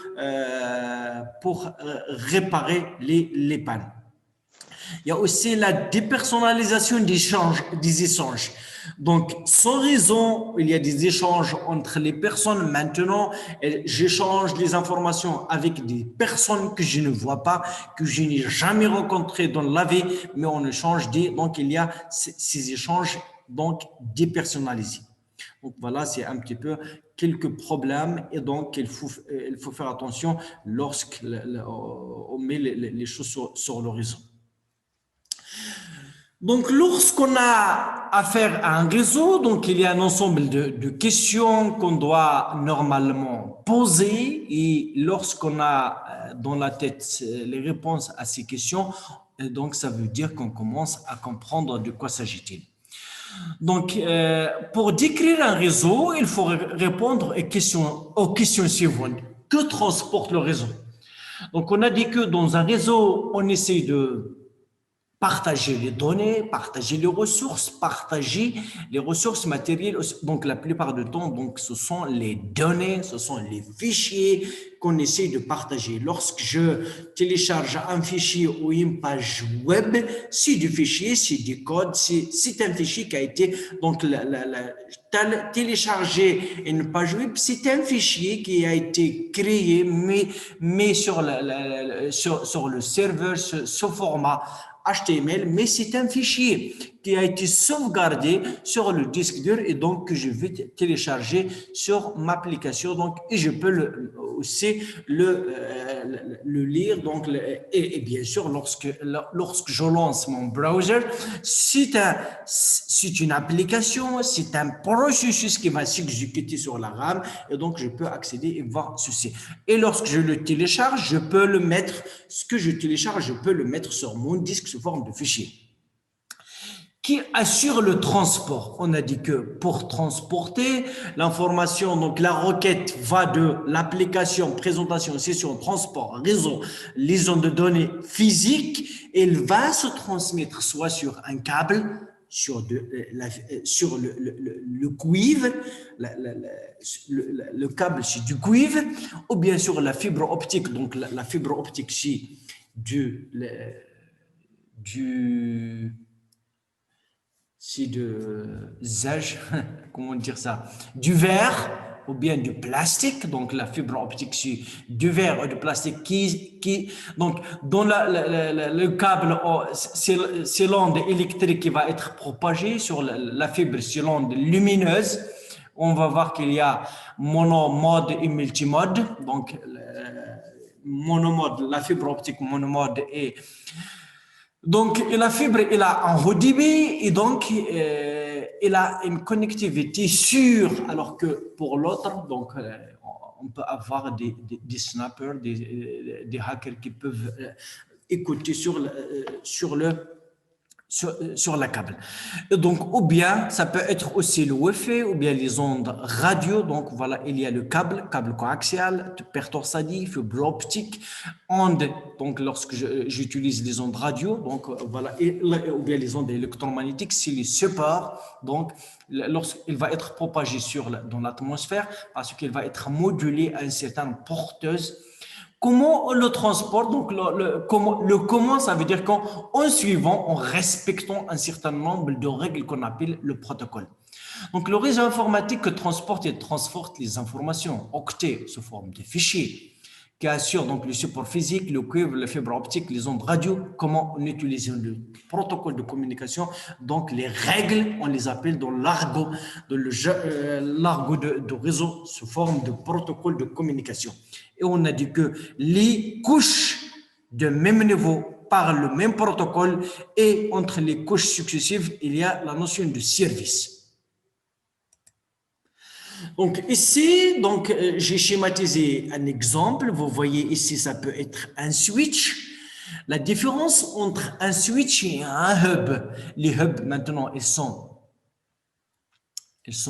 pour réparer les pannes. Il y a aussi la dépersonnalisation des échanges. Donc, sans raison, il y a des échanges entre les personnes. Maintenant, j'échange des informations avec des personnes que je ne vois pas, que je n'ai jamais rencontrées dans la vie, mais on échange donc il y a ces échanges donc dépersonnalisés. Donc voilà, c'est un petit peu quelques problèmes, et donc il faut faire attention lorsqu'on met les choses sur le réseau. Donc, lorsqu'on a affaire à un réseau, donc il y a un ensemble de questions qu'on doit normalement poser, et lorsqu'on a dans la tête les réponses à ces questions, donc ça veut dire qu'on commence à comprendre de quoi s'agit-il. Donc, pour décrire un réseau, il faut répondre aux questions suivantes. Que transporte le réseau? Donc, on a dit que dans un réseau, on essaie de partager les données, partager les ressources matérielles. Donc, la plupart du temps, donc, ce sont les données, ce sont les fichiers qu'on essaie de partager. Lorsque je télécharge un fichier ou une page web, c'est du fichier, c'est du code, c'est un fichier qui a été donc télécharger une page web, c'est un fichier qui a été créé, mais sur le serveur, ce format HTML, mais c'est un fichier qui a été sauvegardé sur le disque dur, et donc que je vais télécharger sur ma application, donc, et je peux aussi le lire, donc, et bien sûr, lorsque je lance mon browser, c'est une application, c'est un processus qui va s'exécuter sur la RAM, et donc je peux accéder et voir ceci. Et lorsque je le télécharge, je peux le mettre, ce que je télécharge, je peux le mettre sur mon disque sous forme de fichier. Qui assure le transport? On a dit que pour transporter l'information, donc la requête va de l'application, présentation, session, transport, réseau, liaison de données physiques, elle va se transmettre soit sur un câble, sur le cuivre, le câble c'est du cuivre, ou bien sur la fibre optique. Donc la fibre optique c'est c'est de zège, comment dire ça, du verre ou bien du plastique. Donc la fibre optique, c'est du verre ou du plastique donc dans le câble, c'est l'onde électrique qui va être propagée sur la fibre, c'est l'onde lumineuse. On va voir qu'il y a monomode et multimode. Donc monomode, la fibre optique monomode est donc, la fibre, elle a un haut débit et donc, elle a une connectivité sûre, alors que pour l'autre, donc, on peut avoir des snappers, des hackers qui peuvent écouter sur la câble. Et donc, ou bien, ça peut être aussi le Wi-Fi, ou bien les ondes radio. Donc, voilà, il y a le câble coaxial, pertorsadi, fibre optique, ondes. Donc, lorsque j'utilise les ondes radio, donc voilà, ou bien les ondes électromagnétiques, c'est les supports. Donc, lorsqu'il va être propagé dans l'atmosphère, parce qu'il va être modulé à une certaine porteuse. Comment on le transporte? Donc, comment, ça veut dire qu'en suivant, en respectant un certain nombre de règles qu'on appelle le protocole. Donc, le réseau informatique transporte et transporte les informations octets sous forme de fichiers qui assurent donc le support physique, le cuivre, la fibre optique, les ondes radio, comment on utilise le protocole de communication. Donc, les règles, on les appelle dans l'argot de réseau sous forme de protocole de communication. Et on a dit que les couches de même niveau par le même protocole et entre les couches successives, il y a la notion de service. Donc ici, donc, j'ai schématisé un exemple. Vous voyez ici, ça peut être un switch. La différence entre un switch et un hub, les hubs maintenant, ils sont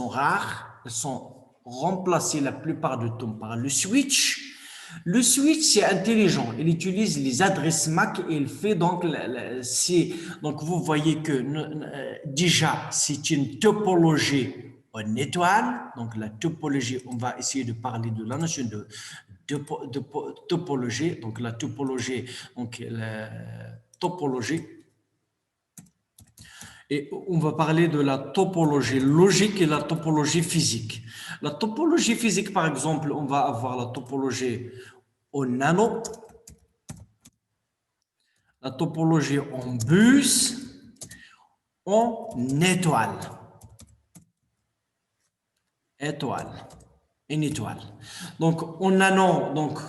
rares, ils sont remplacés la plupart du temps par le switch. Le switch, c'est intelligent. Il utilise les adresses MAC et il fait donc, donc vous voyez que déjà, c'est une topologie en étoile. Donc la topologie, on va essayer de parler de la notion de topologie. Donc la topologie, et on va parler de la topologie logique et la topologie physique. La topologie physique, par exemple, on va avoir la topologie en nano, la topologie en bus, en étoile. Une étoile. Donc, en nano, donc,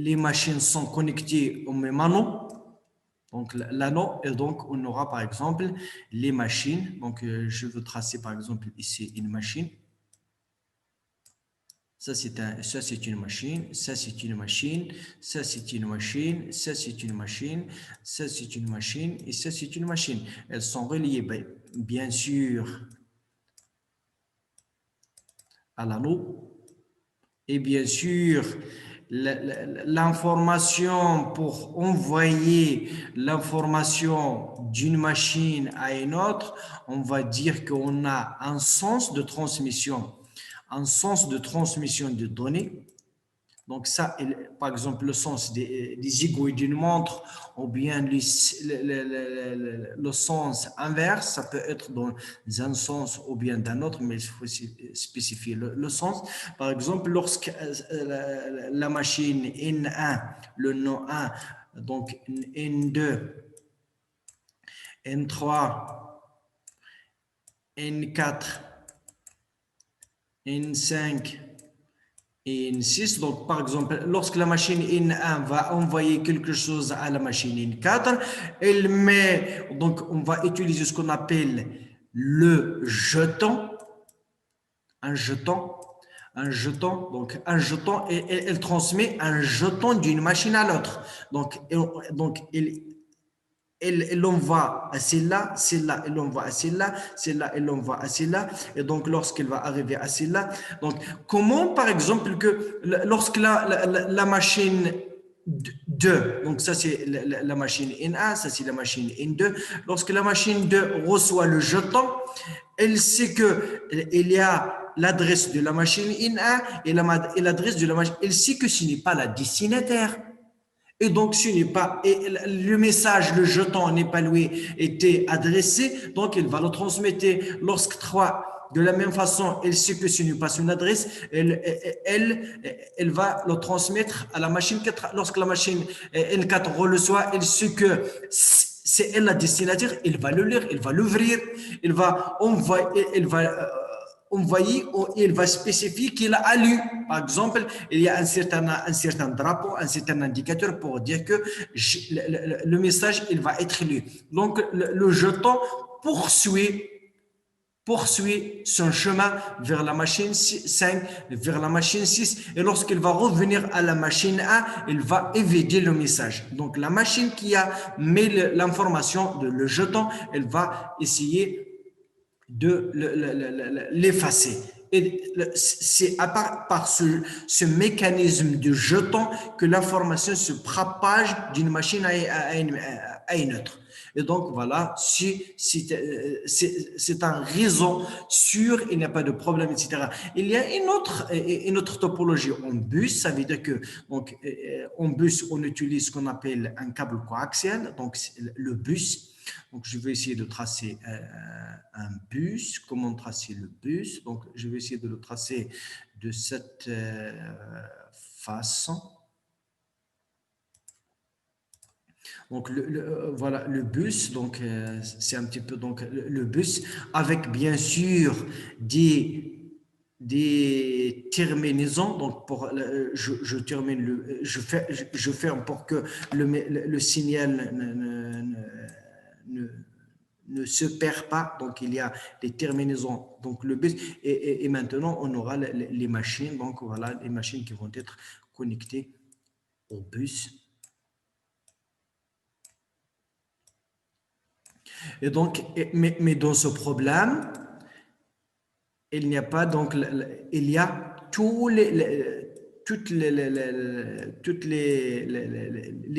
les machines sont connectées au même anneau. Donc, l'anneau, et donc, on aura par exemple les machines. Donc, je veux tracer par exemple ici une machine. Ça, c'est une machine. Ça, c'est une machine. Ça, c'est une machine. Ça, c'est une machine. Ça, c'est une machine. Et ça, c'est une machine. Elles sont reliées, bien sûr, à l'anneau. Et bien sûr, l'information pour envoyer l'information d'une machine à une autre, on va dire qu'on a un sens de transmission de données. Donc ça, par exemple, le sens des aiguilles d'une montre ou bien le sens inverse, ça peut être dans un sens ou bien dans un autre, mais il faut spécifier le sens. Par exemple, lorsque la machine N1, le nom 1, donc N2, N3, N4, N5, et N6. Donc, par exemple, lorsque la machine N1 va envoyer quelque chose à la machine N4, donc on va utiliser ce qu'on appelle le jeton, un jeton, donc un jeton, et elle transmet un jeton d'une machine à l'autre. Donc elle l'envoie à celle-là, elle l'envoie à celle-là, elle l'envoie à celle-là, et donc lorsqu'elle va arriver à celle-là, donc comment par exemple que lorsque la machine 2, donc ça c'est la machine N1, ça c'est la machine N2, lorsque la machine 2 reçoit le jeton, elle sait que il y a l'adresse de la machine N1 et l'adresse de la machine, elle sait que ce n'est pas la destinataire. Et donc, ce n'est pas, et le message, le jeton n'est pas lui été adressé, donc il va le transmettre. Lorsque 3, de la même façon, elle sait que ce n'est pas une adresse, elle va le transmettre à la machine 4. Lorsque la machine N4 reçoit, elle sait que c'est elle la destinataire, elle va le lire, elle va l'ouvrir, elle va envoyer, envoyer, il va spécifier qu'il a lu. Par exemple, il y a un certain drapeau, un certain indicateur pour dire que le message, il va être lu. Donc, le jeton poursuit son chemin vers la machine 5, vers la machine 6, et lorsqu'il va revenir à la machine 1, il va évider le message. Donc, la machine qui a mis l'information, le jeton, elle va essayer de l'effacer. Et c'est par ce mécanisme de jeton que l'information se propage d'une machine à une autre. Et donc, voilà, c'est un réseau sûr, il n'y a pas de problème, etc. Il y a une autre topologie en bus, ça veut dire que donc, en bus, on utilise ce qu'on appelle un câble coaxial, donc le bus. Donc, je vais essayer de tracer un bus. Comment tracer le bus? Donc, je vais essayer de le tracer de cette façon. Donc, voilà le bus. Donc, c'est un petit peu donc, le bus avec bien sûr des terminaisons. Donc, je termine je fais pour que le signal ne se perd pas. Donc, il y a des terminaisons. Donc, le bus. Et maintenant, on aura les machines. Donc, voilà les machines qui vont être connectées au bus. Et donc, mais dans ce problème, il n'y a pas, donc, il y a toutes les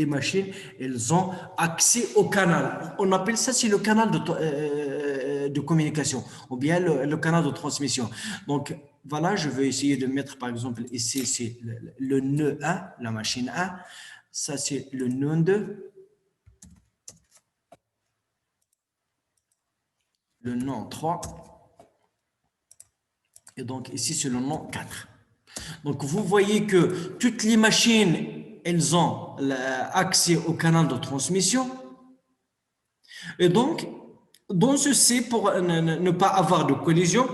machines, elles ont accès au canal. On appelle ça, c'est le canal de communication, ou bien le canal de transmission. Donc, voilà, je vais essayer de mettre, par exemple, ici, c'est le nœud 1, la machine 1. Ça, c'est le nœud 2. Le nom 3, et donc ici c'est le nom 4. Donc vous voyez que toutes les machines, elles ont accès au canal de transmission, et donc dans ceci, pour ne pas avoir de collision,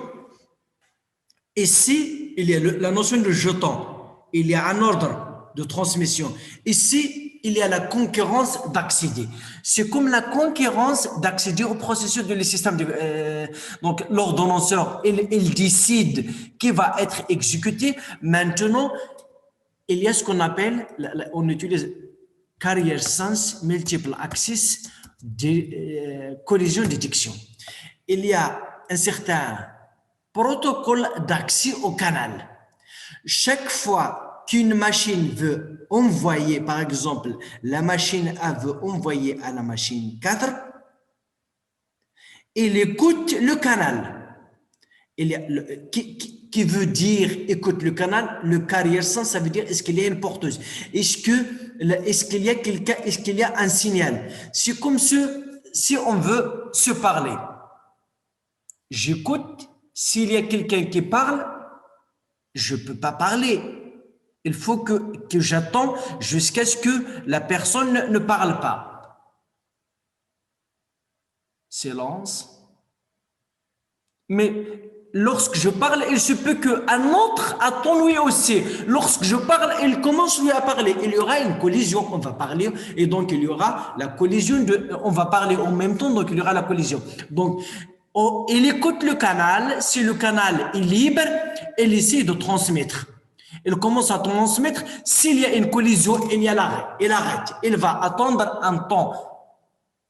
ici il y a la notion de jeton, il y a un ordre de transmission, ici il y a la concurrence d'accéder. C'est comme la concurrence d'accéder au processus de système. Donc, l'ordonnanceur, il décide qui va être exécuté. Maintenant, il y a ce qu'on appelle, on utilise carrier sense multiple axis collision détection. Il y a un certain protocole d'accès au canal. Chaque fois qu'une machine veut envoyer, par exemple, la machine A veut envoyer à la machine 4, il écoute le canal. Qui veut dire écoute le canal, le carrier sense, ça veut dire est-ce qu'il y a une porteuse, est-ce qu'il y a quelqu'un, est-ce qu'il y a un signal. C'est comme si on veut se parler. J'écoute, s'il y a quelqu'un qui parle, je ne peux pas parler. Il faut que j'attends jusqu'à ce que la personne ne parle pas. Silence. Mais lorsque je parle, il se peut qu'un autre attend lui aussi. Lorsque je parle, il commence lui à parler. Il y aura une collision, on va parler, et donc il y aura la collision, on va parler en même temps, donc il y aura la collision. Donc, il écoute le canal, si le canal est libre, il essaie de transmettre. Il commence à transmettre. S'il y a une collision, il y a l'arrêt. Il arrête. Il va attendre un temps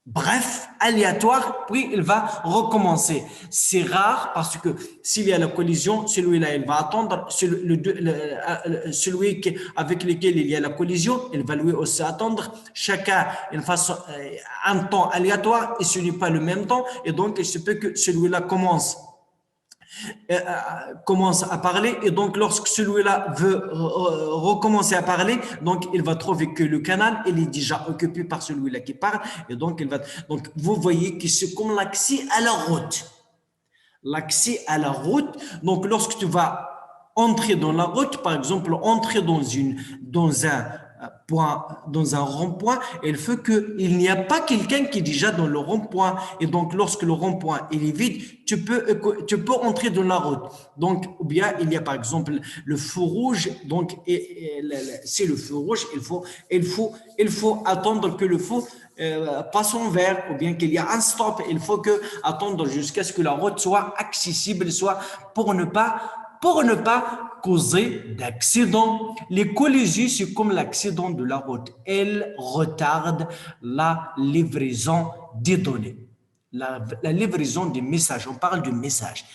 bref, aléatoire, puis il va recommencer. C'est rare parce que s'il y a la collision, celui-là, il va attendre. Celui avec lequel il y a la collision, il va lui aussi attendre. Chacun une façon, un temps aléatoire et ce n'est pas le même temps. Et donc, il se peut que celui-là commence commence à parler, et donc lorsque celui-là veut recommencer à parler, donc il va trouver que le canal il est déjà occupé par celui-là qui parle, et donc il va. Donc vous voyez que c'est comme l'accès à la route. L'accès à la route. Donc lorsque tu vas entrer dans la route, par exemple, entrer dans un point, dans un rond-point, il faut qu'il n'y a pas quelqu'un qui est déjà dans le rond-point. Et donc, lorsque le rond-point est vide, tu peux entrer dans la route. Donc, ou bien il y a par exemple le feu rouge. Donc, c'est le feu rouge. Il faut attendre que le feu passe en vert, ou bien qu'il y a un stop. Il faut attendre jusqu'à ce que la route soit accessible, soit pour ne pas causer d'accident. Les collisions, c'est comme l'accident de la route. Elles retardent la livraison des données, la livraison des messages. On parle de messages.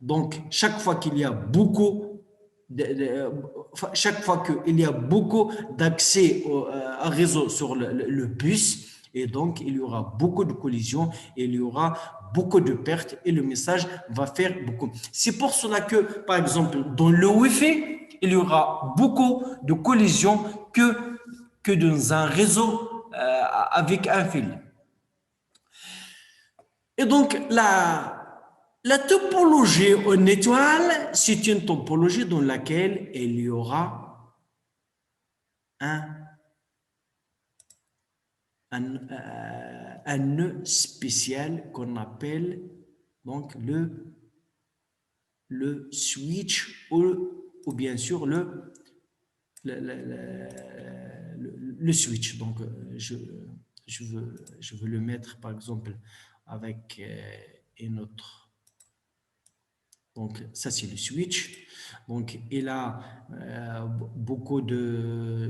Donc, chaque fois qu'il y a beaucoup d'accès au réseau sur le bus, et donc il y aura beaucoup de collisions, et il y aura beaucoup de pertes, et le message va faire beaucoup. C'est pour cela que, par exemple, dans le Wi-Fi, il y aura beaucoup de collisions que dans un réseau avec un fil. Et donc, la topologie en étoile, c'est une topologie dans laquelle il y aura un nœud spécial qu'on appelle donc le switch ou bien sûr le switch. Donc, je veux le mettre par exemple avec une autre. Donc, ça, c'est le switch. Donc, il a beaucoup de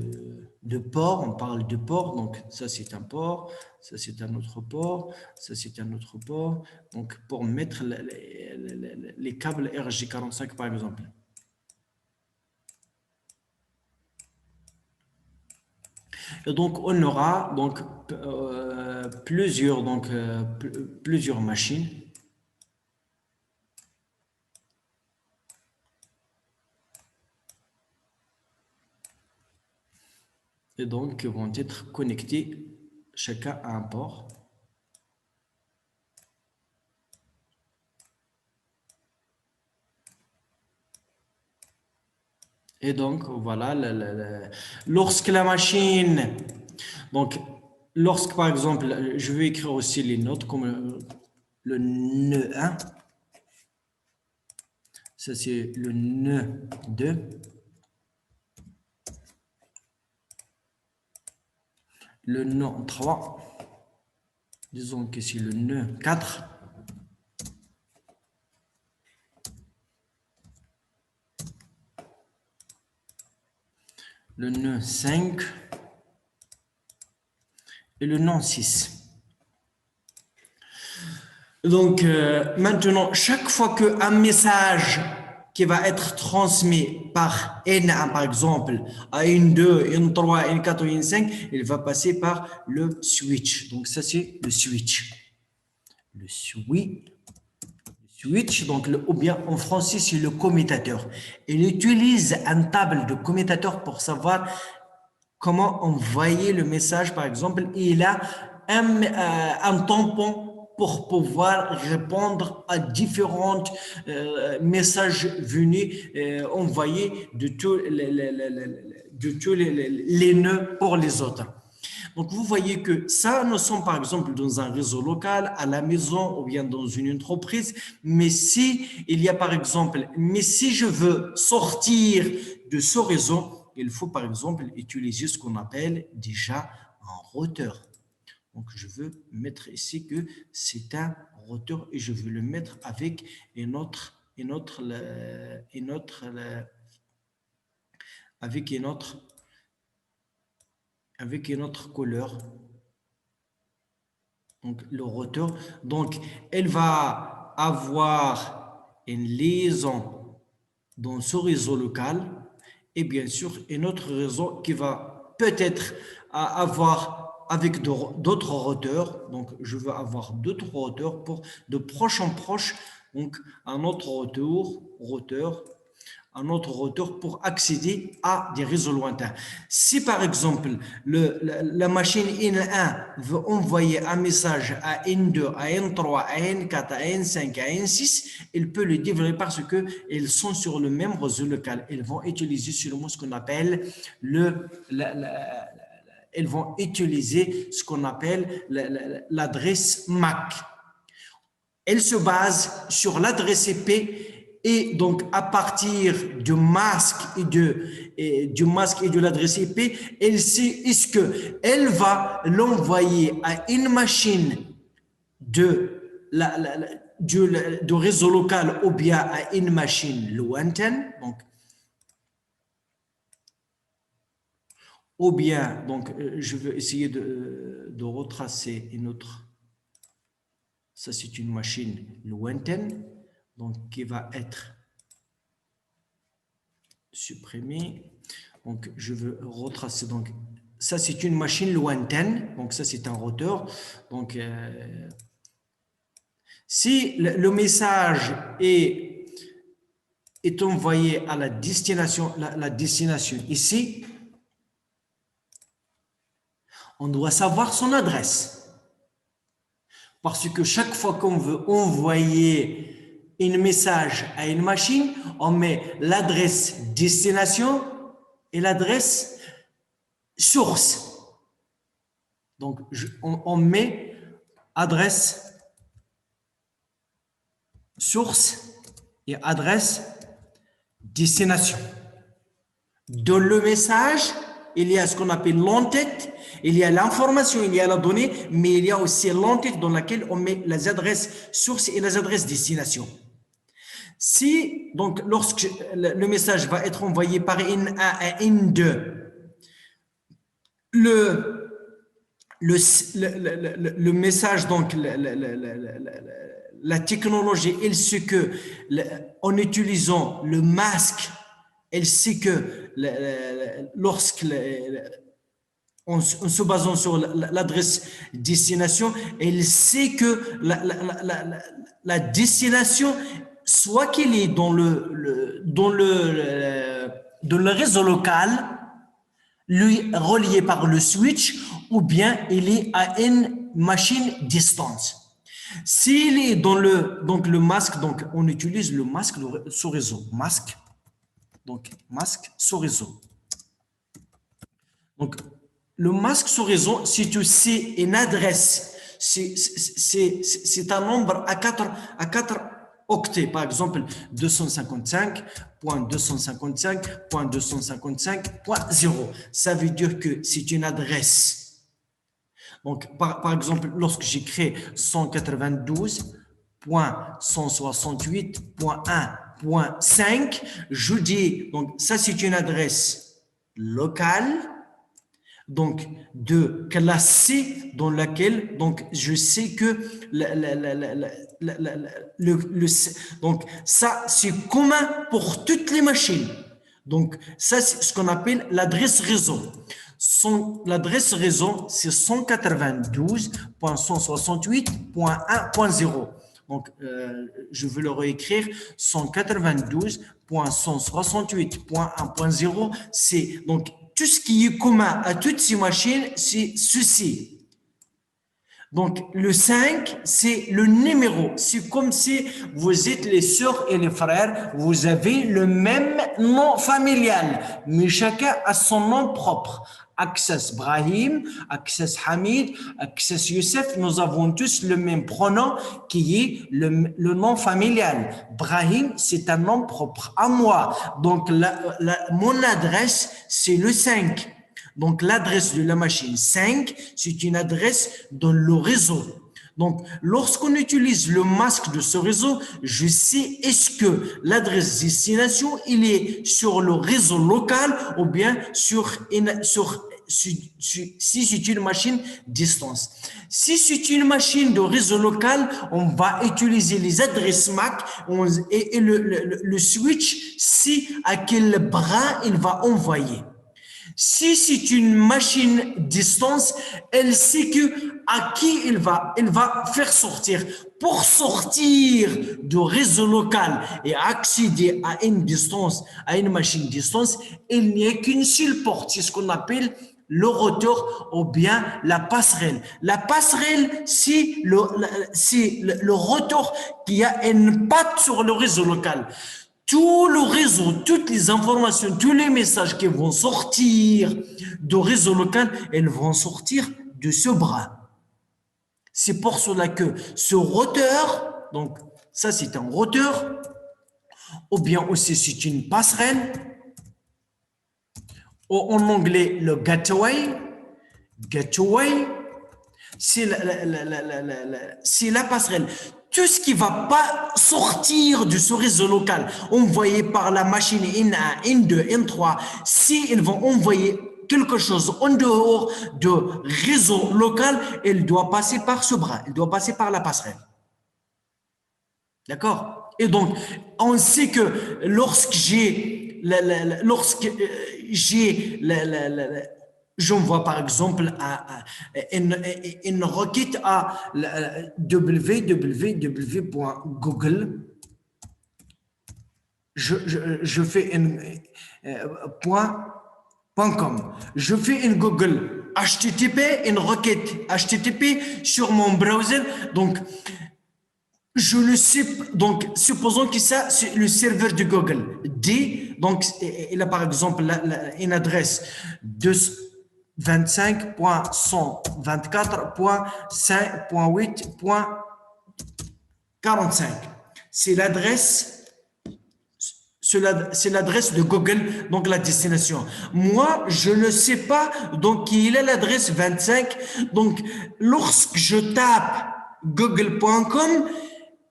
ports. On parle de ports. Donc, ça, c'est un port. Ça, c'est un autre port. Ça, c'est un autre port. Donc, pour mettre les câbles RJ45, par exemple. Et donc, on aura donc, plusieurs machines. Et donc, vont être connectés chacun à un port. Et donc, voilà, lorsque la machine, donc, lorsque par exemple, je vais écrire aussi les notes comme le nœud 1, ça c'est le nœud 2, le nœud 3, disons que c'est le nœud 4, le nœud 5 et le nœud 6. Donc, maintenant, chaque fois qu'un message qui va être transmis par N1, par exemple, à N2, N3, N4 ou N5, il va passer par le switch. Donc, ça, c'est le switch. Le switch, donc, ou bien en français, c'est le commutateur. Il utilise un table de commutateur pour savoir comment envoyer le message, par exemple. Il a un tampon pour pouvoir répondre à différents messages venus envoyés de tous les nœuds pour les autres. Donc, vous voyez que ça, nous sommes par exemple dans un réseau local, à la maison ou bien dans une entreprise. Mais si je veux sortir de ce réseau, il faut par exemple utiliser ce qu'on appelle déjà un routeur. Donc, je veux mettre ici que c'est un routeur et je veux le mettre avec avec une autre couleur. Donc, le routeur. Donc, elle va avoir une liaison dans ce réseau local et bien sûr, un autre réseau qui va peut-être avoir avec d'autres routeurs. Donc, je veux avoir d'autres routeurs pour de proche en proche donc un autre routeur pour accéder à des réseaux lointains. Si par exemple la machine N1 veut envoyer un message à N2, à N3, à N4, à N5, à N6, elle peut le développer parce qu'elles sont sur le même réseau local. Elles vont utiliser seulement ce qu'on appelle elles vont utiliser ce qu'on appelle l'adresse MAC. Elle se base sur l'adresse IP et donc à partir du masque et de l'adresse IP, elle sait est-ce qu'elle va l'envoyer à une machine de réseau local ou bien à une machine lointaine. Donc, ou bien, donc, je vais essayer de retracer une autre. Ça, c'est une machine lointaine, donc qui va être supprimée. Donc, je veux retracer. Donc, ça, c'est une machine lointaine. Donc, ça, c'est un routeur. Donc, si le message est envoyé à la destination ici, on doit savoir son adresse. Parce que chaque fois qu'on veut envoyer un message à une machine, on met l'adresse destination et l'adresse source. Donc, on met adresse source et adresse destination. Dans le message, il y a ce qu'on appelle l'entête, il y a l'information, il y a la donnée, mais il y a aussi l'entête dans laquelle on met les adresses source et les adresses destination. Si, donc, lorsque le message va être envoyé par N1 à N2, le message, donc, la technologie, elle sait que, en utilisant le masque, elle sait que en se basant sur l'adresse destination, elle sait que la destination, soit qu'elle est dans le réseau local, lui relié par le switch, ou bien il est à une machine distance. S'il est dans donc le masque, donc on utilise le masque sous réseau. Masque sous réseau. Donc, le masque sous réseau, si tu sais une adresse, c'est un nombre à 4 octets. Par exemple, 255.255.255.0. Ça veut dire que c'est une adresse. Donc, par exemple, lorsque j'écris 192.168.1.5, je dis, donc ça c'est une adresse locale, donc de classe C, dans laquelle donc je sais que donc ça c'est commun pour toutes les machines. Donc ça c'est ce qu'on appelle l'adresse réseau. L'adresse réseau c'est 192.168.1.0. Donc, je vais le réécrire, 192.168.1.0, c'est donc tout ce qui est commun à toutes ces machines, c'est ceci. Donc, le 5, c'est le numéro. C'est comme si vous êtes les sœurs et les frères, vous avez le même nom familial, mais chacun a son nom propre. Access Brahim, Access Hamid, Access Youssef, nous avons tous le même pronom qui est le nom familial. Brahim, c'est un nom propre à moi. Donc, mon adresse, c'est le 5. Donc, l'adresse de la machine 5, c'est une adresse dans le réseau. Donc, lorsqu'on utilise le masque de ce réseau, je sais est-ce que l'adresse destination, il est sur le réseau local ou bien si c'est une machine distance. Si c'est une machine de réseau local, on va utiliser les adresses MAC et le switch, si à quel bras il va envoyer. Si c'est une machine distance, elle sait que à qui elle va faire sortir. Pour sortir du réseau local et accéder à une distance, à une machine distance, il n'y a qu'une seule porte, c'est ce qu'on appelle le routeur ou bien la passerelle. La passerelle, c'est le routeur qui a une patte sur le réseau local. Tout le réseau, toutes les informations, tous les messages qui vont sortir du réseau local, elles vont sortir de ce bras. C'est pour cela que ce routeur, donc ça c'est un routeur, ou bien aussi c'est une passerelle, ou en anglais le gateway, c'est la passerelle. Tout ce qui ne va pas sortir de ce réseau local, envoyé par la machine N1, N2, N3, si ils vont envoyer quelque chose en dehors du réseau local, il doit passer par ce bras, il doit passer par la passerelle. D'accord? Et donc, on sait que lorsque j'envoie par exemple une requête à www.google. Je fais .com. Je fais une Google HTTP, une requête HTTP sur mon browser. Donc, je le sais. Donc, supposons que ça, c'est le serveur de Google. D. Donc, il a par exemple une adresse de 25.124.5.8.45. C'est l'adresse de Google, donc la destination. Moi, je ne sais pas, donc il est l'adresse 25. Donc, lorsque je tape google.com,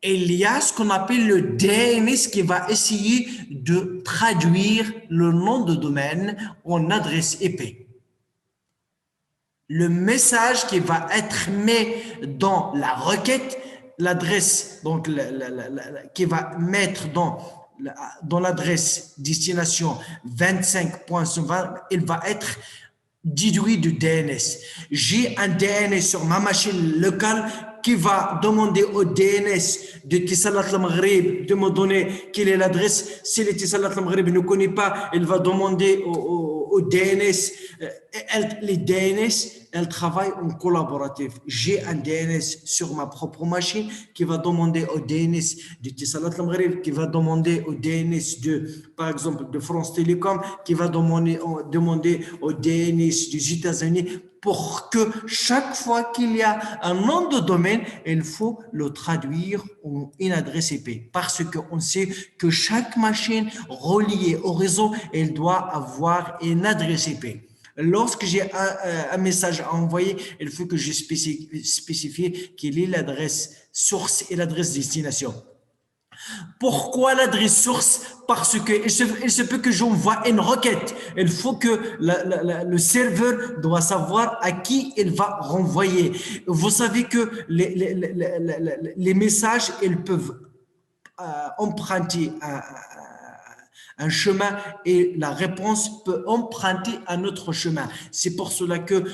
il y a ce qu'on appelle le DNS qui va essayer de traduire le nom de domaine en adresse IP. Le message qui va être mis dans la requête, l'adresse donc qui va mettre dans l'adresse destination 25.120, il va être déduit du DNS. J'ai un DNS sur ma machine locale qui va demander au DNS de Tissalat al-Maghrib de me donner quelle est l'adresse. Si le Tissalat al-Maghrib ne connaît pas, il va demander au DNS. Les DNS, elles travaillent en collaboratif. J'ai un DNS sur ma propre machine qui va demander au DNS de Tissalat al-Maghrib, qui va demander au DNS par exemple, de France Télécom, qui va demander au DNS des États-Unis, pour que chaque fois qu'il y a un nom de domaine, il faut le traduire en une adresse IP. Parce qu'on sait que chaque machine reliée au réseau, elle doit avoir une adresse IP. Lorsque j'ai un message à envoyer, il faut que je spécifie quelle est l'adresse source et l'adresse destination. Pourquoi l'adresse source? Parce que il se peut que j'envoie une requête. Il faut que le serveur doit savoir à qui il va renvoyer. Vous savez que les messages, ils peuvent emprunter un chemin et la réponse peut emprunter un autre chemin. C'est pour cela que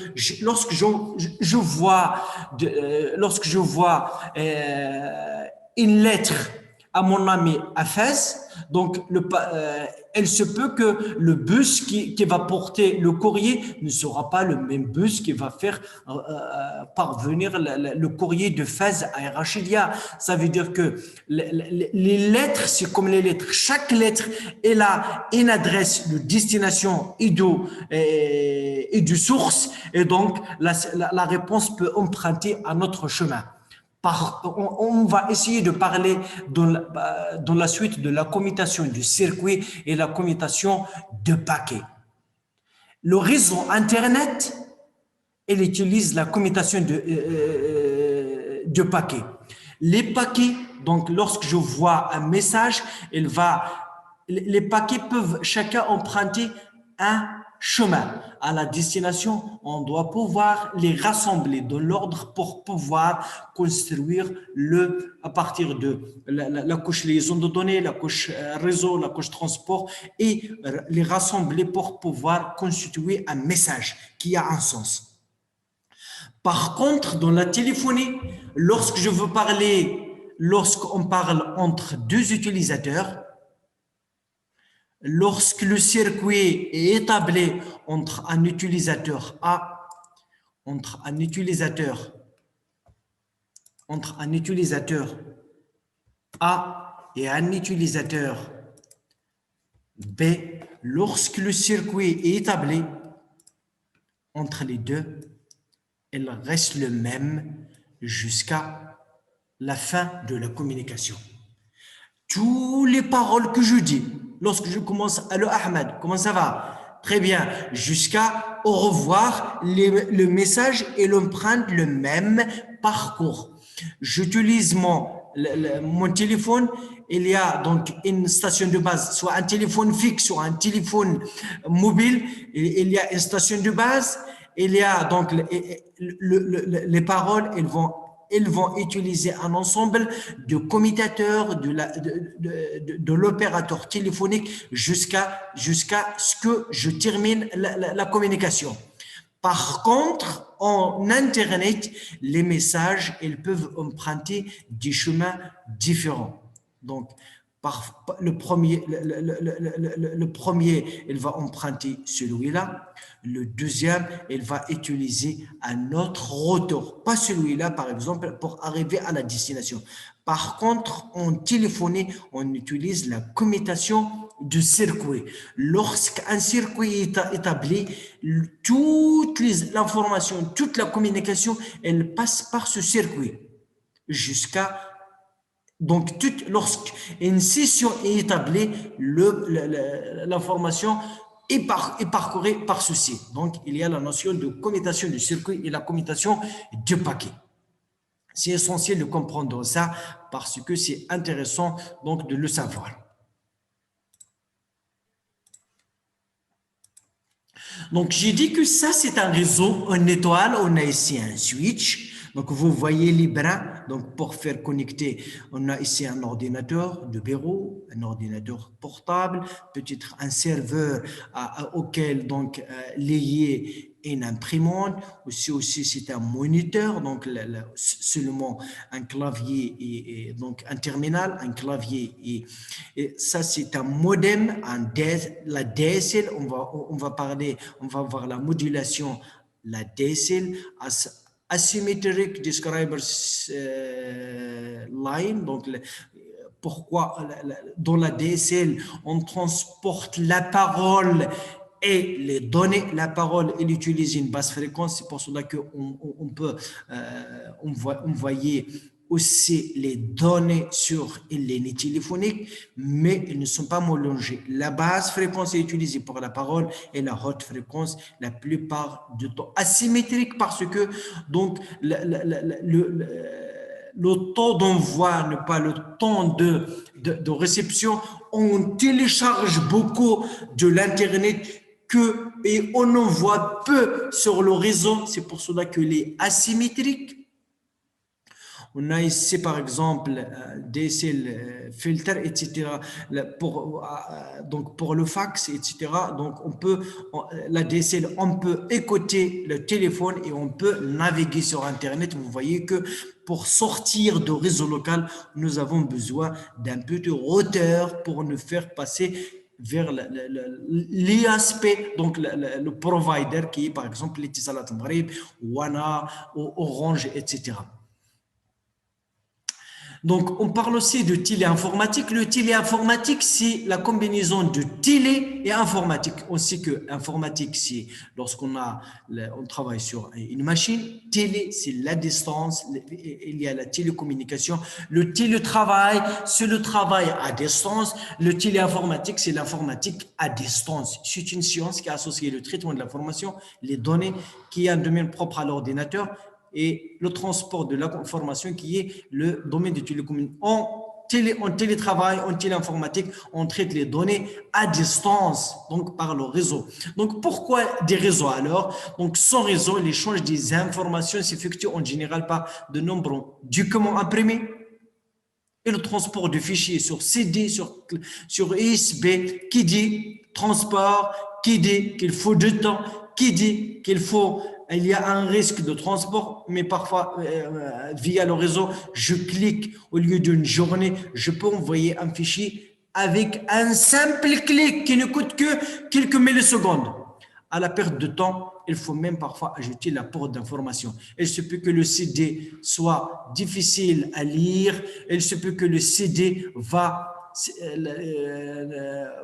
lorsque je vois une lettre à mon ami à Fès, donc il se peut que le bus qui va porter le courrier ne sera pas le même bus qui va faire parvenir le courrier de Fès à Rachidia. Ça veut dire que les lettres, c'est comme les lettres. Chaque lettre, elle a une adresse de destination et de source, et donc la réponse peut emprunter un autre chemin. On va essayer de parler dans la suite de la commutation du circuit et la commutation de paquets. Le réseau Internet, il utilise la commutation de paquets. Les paquets, donc lorsque je vois un message, les paquets peuvent chacun emprunter un chemin. À la destination, on doit pouvoir les rassembler dans l'ordre pour pouvoir construire à partir de la couche liaison de données, la couche réseau, la couche transport, et les rassembler pour pouvoir constituer un message qui a un sens. Par contre, dans la téléphonie, lorsqu'on parle entre deux utilisateurs, lorsque le circuit est établi entre un utilisateur A, entre un utilisateur A et un utilisateur B, lorsque le circuit est établi entre les deux, il reste le même jusqu'à la fin de la communication. Toutes les paroles que je dis, lorsque je commence « Allô Ahmed, comment ça va ?» Très bien, jusqu'à « Au revoir », le message et l'empreinte le même parcours. J'utilise mon téléphone, il y a donc une station de base, soit un téléphone fixe, soit un téléphone mobile, il y a une station de base, il y a donc les paroles, ils vont utiliser un ensemble de commutateurs de l'opérateur téléphonique jusqu'à ce que je termine la communication. Par contre, en Internet, les messages, ils peuvent emprunter des chemins différents. Donc, le premier, il va emprunter celui-là. Le deuxième, il va utiliser un autre retour, pas celui-là, par exemple, pour arriver à la destination. Par contre, en téléphonie, on utilise la commutation de circuit. Lorsqu'un circuit est établi, toute l'information, toute la communication, elle passe par ce circuit jusqu'à... Donc, lorsqu'une session est établie, l'information est parcourue par ceci. Donc, il y a la notion de commutation du circuit et la commutation du paquet. C'est essentiel de comprendre ça parce que c'est intéressant donc de le savoir. Donc, j'ai dit que ça, c'est un réseau, une étoile, on a ici un switch. Donc, vous voyez les brins. Donc, pour faire connecter, on a ici un ordinateur de bureau, un ordinateur portable, peut-être un serveur auquel donc lié une imprimante. Aussi c'est un moniteur, donc seulement un clavier et donc un terminal, un clavier et ça c'est un modem, la DSL. On va voir la modulation, la DSL. Asymmetric Describer Line, donc pourquoi dans la DSL on transporte la parole et les données. La parole, elle utilise une basse fréquence, c'est pour cela qu'on peut envoyer aussi les données sur les lignes téléphoniques, mais ils ne sont pas mélangés. La basse fréquence est utilisée pour la parole et la haute fréquence la plupart du temps. Asymétrique parce que donc le temps d'envoi n'est pas le temps de réception. On télécharge beaucoup de l'Internet et on en voit peu sur le réseau. C'est pour cela que les asymétriques. On a ici, par exemple, DSL filter, etc. Donc, pour le fax, etc. Donc, la DSL, on peut écouter le téléphone et on peut naviguer sur Internet. Vous voyez que pour sortir de réseau local, nous avons besoin d'un peu de routeur pour nous faire passer vers l'ISP, donc le provider qui est, par exemple, Etisalat Maghreb, Wana, Orange, etc. Donc, on parle aussi de téléinformatique. Le téléinformatique, c'est la combinaison de télé et informatique. On sait que informatique, c'est lorsqu'on travaille sur une machine. Télé, c'est la distance. Il y a la télécommunication. Le télétravail, c'est le travail à distance. Le téléinformatique, c'est l'informatique à distance. C'est une science qui est associée au traitement de l'information, les données, qui est un domaine propre à l'ordinateur, et le transport de l'information qui est le domaine de télécommunication. en télétravail, en téléinformatique, on traite les données à distance, donc par le réseau. Donc, pourquoi des réseaux alors? Donc, sans réseau, l'échange des informations s'effectue en général par de nombreux documents imprimés et le transport de fichiers sur CD, sur USB, qui dit transport, qui dit qu'il faut du temps, qui dit il y a un risque de transport, mais parfois, via le réseau, je clique au lieu d'une journée, je peux envoyer un fichier avec un simple clic qui ne coûte que quelques millisecondes. À la perte de temps, il faut même parfois ajouter l'apport d'informations. Il se peut que le CD soit difficile à lire, il se peut que le CD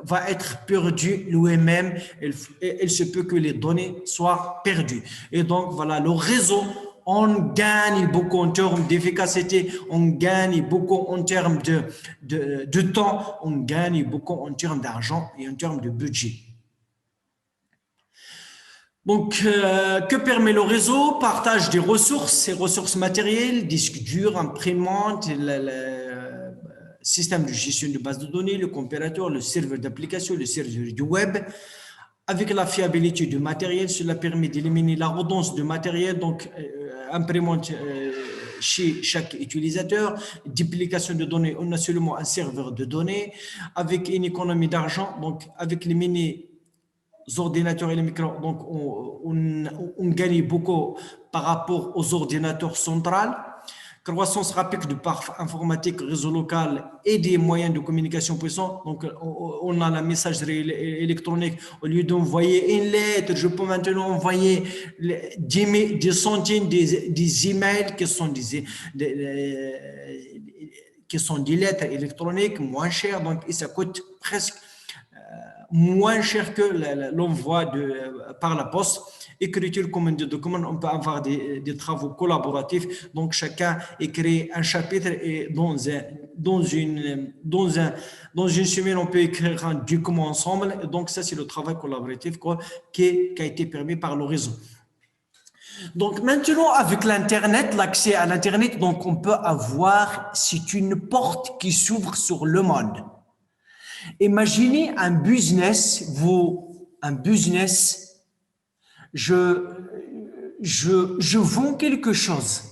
va être perdu lui-même, il se peut que les données soient perdues. Et donc, voilà, le réseau, on gagne beaucoup en termes d'efficacité, on gagne beaucoup en termes de temps, on gagne beaucoup en termes d'argent et en termes de budget. Donc, que permet le réseau? Partage des ressources, ces ressources matérielles, disques durs, imprimantes, système de gestion de base de données, le comparateur, le serveur d'application, le serveur du web. Avec la fiabilité du matériel, cela permet d'éliminer la redondance de matériel, donc imprimante chez chaque utilisateur, duplication de données, on a seulement un serveur de données, avec une économie d'argent, donc avec les mini ordinateurs et les micros, donc on gagne beaucoup par rapport aux ordinateurs centrales. Croissance rapide du parc informatique, réseau local et des moyens de communication puissants. Donc, on a la messagerie électronique. Au lieu d'envoyer une lettre, je peux maintenant envoyer des centaines des emails qui sont des lettres électroniques moins chères. Donc, et ça coûte presque moins cher que l'envoi par la poste. Écriture commune de documents, on peut avoir des travaux collaboratifs. Donc, chacun écrit un chapitre et dans une semaine, on peut écrire un document ensemble. Et donc, ça, c'est le travail collaboratif qui a été permis par le réseau. Donc, maintenant, avec l'Internet, l'accès à l'Internet, donc, on peut avoir, c'est une porte qui s'ouvre sur le monde. Imaginez un business, je vends quelque chose.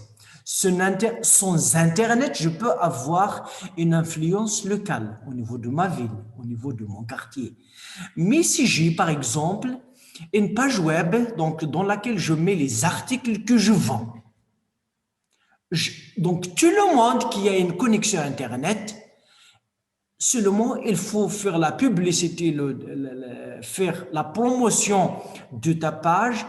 Sans Internet, je peux avoir une influence locale au niveau de ma ville, au niveau de mon quartier. Mais si j'ai, par exemple, une page web donc, dans laquelle je mets les articles que je vends, donc tout le monde qui a une connexion Internet, seulement, il faut faire la publicité, faire la promotion de ta page,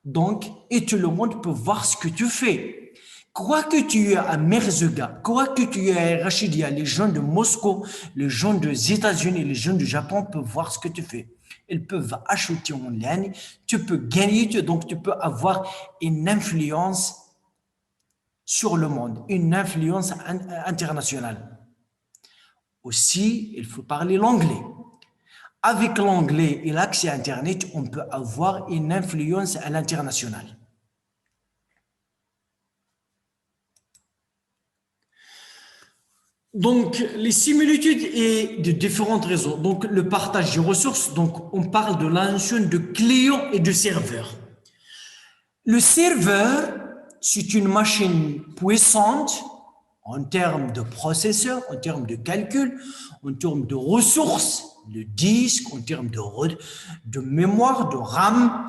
donc, et tout le monde peut voir ce que tu fais. Quoi que tu aies à Merzega, quoi que tu aies à Rachidia, les gens de Moscou, les gens des États-Unis, les gens du Japon peuvent voir ce que tu fais. Ils peuvent acheter en ligne, tu peux gagner, donc tu peux avoir une influence sur le monde, une influence internationale. Aussi, il faut parler l'anglais. Avec l'anglais et l'accès à Internet, on peut avoir une influence à l'international. Donc, les similitudes et de différentes raisons. Donc, le partage des ressources, donc on parle de la notion de client et de serveur. Le serveur, c'est une machine puissante en termes de processeur, en termes de calcul, en termes de ressources, de disques, en termes de mémoire, de RAM,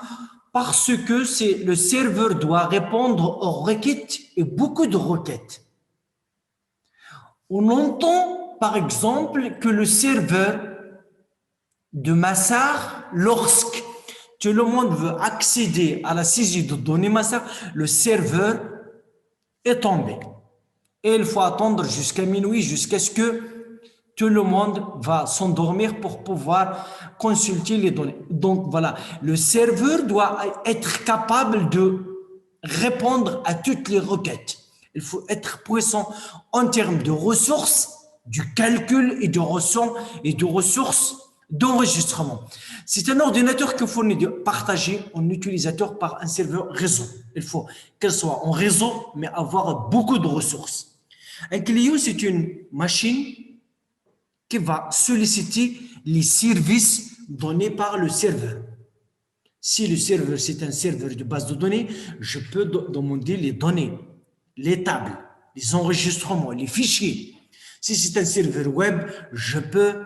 parce que le serveur doit répondre aux requêtes et beaucoup de requêtes. On entend, par exemple, que le serveur de Massar, lorsque tout le monde veut accéder à la saisie de données Massar, le serveur est tombé. Et il faut attendre jusqu'à minuit, jusqu'à ce que tout le monde va s'endormir pour pouvoir consulter les données. Donc voilà, le serveur doit être capable de répondre à toutes les requêtes. Il faut être puissant en termes de ressources, du calcul et de ressources d'enregistrement. C'est un ordinateur qu'il faut partager en utilisateur par un serveur réseau. Il faut qu'elle soit en réseau, mais avoir beaucoup de ressources. Un client, c'est une machine qui va solliciter les services donnés par le serveur. Si le serveur, c'est un serveur de base de données, je peux demander les données, les tables, les enregistrements, les fichiers. Si c'est un serveur web, je peux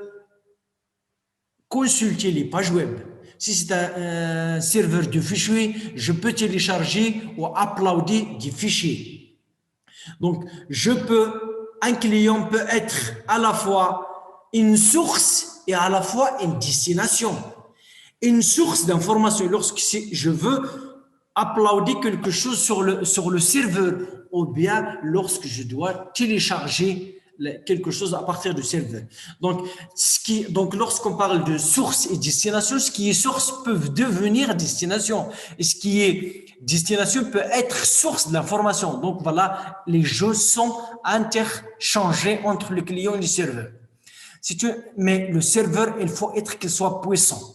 consulter les pages web. Si c'est un serveur de fichiers, je peux télécharger ou uploader des fichiers. Donc, un client peut être à la fois une source et à la fois une destination. Une source d'information, lorsque je veux uploader quelque chose sur le serveur, ou bien lorsque je dois télécharger quelque chose à partir du serveur. Donc lorsqu'on parle de source et destination, ce qui est source peut devenir destination. Et ce qui est destination peut être source de l'information. Donc voilà, les jeux sont interchangés entre le client et le serveur. Mais le serveur, il faut qu'il soit puissant.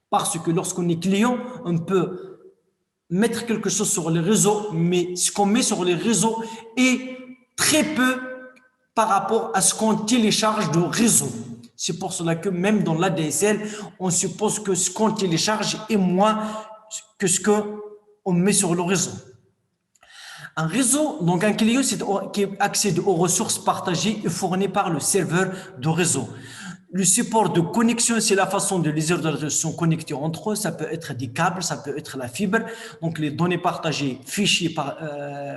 Parce que lorsqu'on est client, on peut mettre quelque chose sur les réseaux, mais ce qu'on met sur les réseaux est très peu par rapport à ce qu'on télécharge de réseau. C'est pour cela que même dans l'ADSL, on suppose que ce qu'on télécharge est moins que ce qu'on met sur le réseau. Un réseau, donc un client, c'est qui accède aux ressources partagées et fournies par le serveur de réseau. Le support de connexion, c'est la façon dont les ordinateurs sont connectés entre eux. Ça peut être des câbles, ça peut être la fibre. Donc, les données partagées, fichiers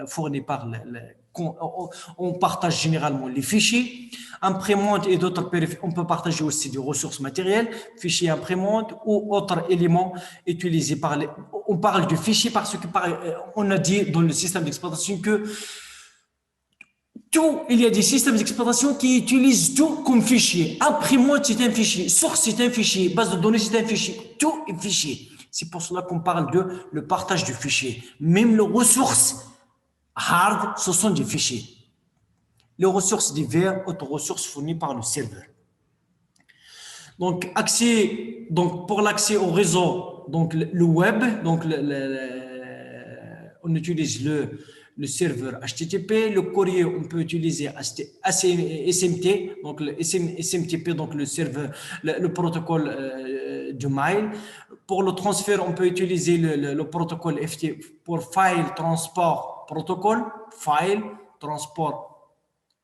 fournis par on partage généralement les fichiers. Imprimante et d'autres périphériques, on peut partager aussi des ressources matérielles, fichiers imprimante ou autres éléments utilisés par on parle de fichiers parce que on a dit dans le système d'exploitation que il y a des systèmes d'exploitation qui utilisent tout comme fichier. Imprimante, c'est un fichier. Source, c'est un fichier. Base de données, c'est un fichier. Tout est fichier. C'est pour cela qu'on parle de le partage du fichier. Même les ressources hard, ce sont des fichiers. Les ressources divers, autres ressources fournies par le serveur. Donc, pour l'accès au réseau, donc le web, donc on utilise le serveur HTTP, le courrier, on peut utiliser SMT, donc le SMTP, donc le serveur, le protocole du mail. Pour le transfert, on peut utiliser le protocole FT pour File Transport Protocol, File Transport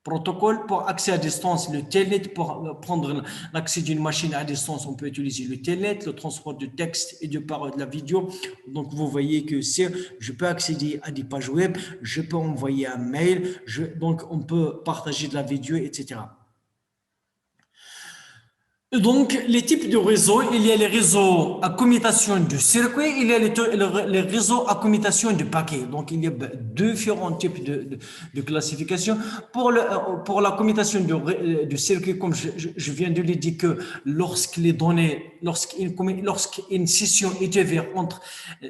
Protocole. Pour accès à distance, le telnet. Pour prendre l'accès d'une machine à distance, on peut utiliser le telnet, le transport de texte et de parole, de la vidéo. Donc, vous voyez que je peux accéder à des pages web, je peux envoyer un mail, donc on peut partager de la vidéo, etc. Donc, les types de réseaux, il y a les réseaux à commutation de circuits, il y a les réseaux à commutation de paquets. Donc, il y a différents types de classification. Pour la commutation de circuits, comme je viens de le dire, que lorsqu'une session est ouverte entre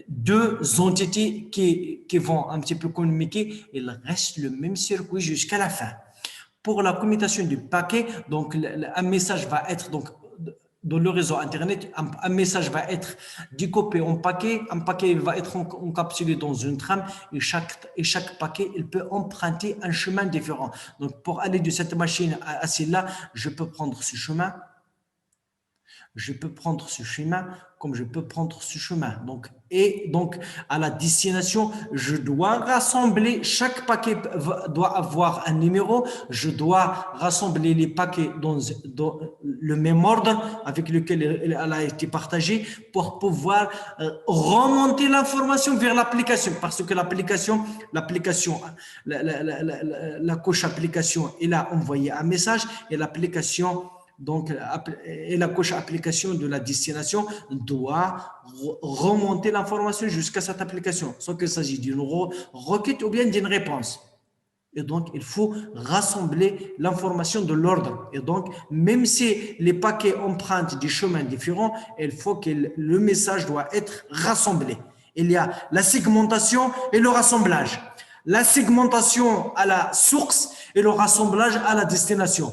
deux entités qui vont un petit peu communiquer, il reste le même circuit jusqu'à la fin. Pour la commutation du paquet, donc un message va être donc dans le réseau Internet, un message va être découpé en paquets, un paquet va être encapsulé dans une trame et chaque paquet, il peut emprunter un chemin différent. Donc, pour aller de cette machine à celle-là, je peux prendre ce chemin. Je peux prendre ce chemin comme je peux prendre ce chemin. Donc, à la destination, je dois rassembler, chaque paquet doit avoir un numéro, je dois rassembler les paquets dans le même ordre avec lequel elle a été partagée pour pouvoir remonter l'information vers l'application. Parce que l'application, la couche application, elle a envoyé un message et l'application, donc, et la couche application de la destination doit remonter l'information jusqu'à cette application, soit qu'il s'agit d'une requête ou bien d'une réponse. Et donc, il faut rassembler l'information de l'ordre. Et donc, même si les paquets empruntent des chemins différents, il faut que le message doit être rassemblé. Il y a la segmentation et le rassemblage. La segmentation à la source et le rassemblage à la destination.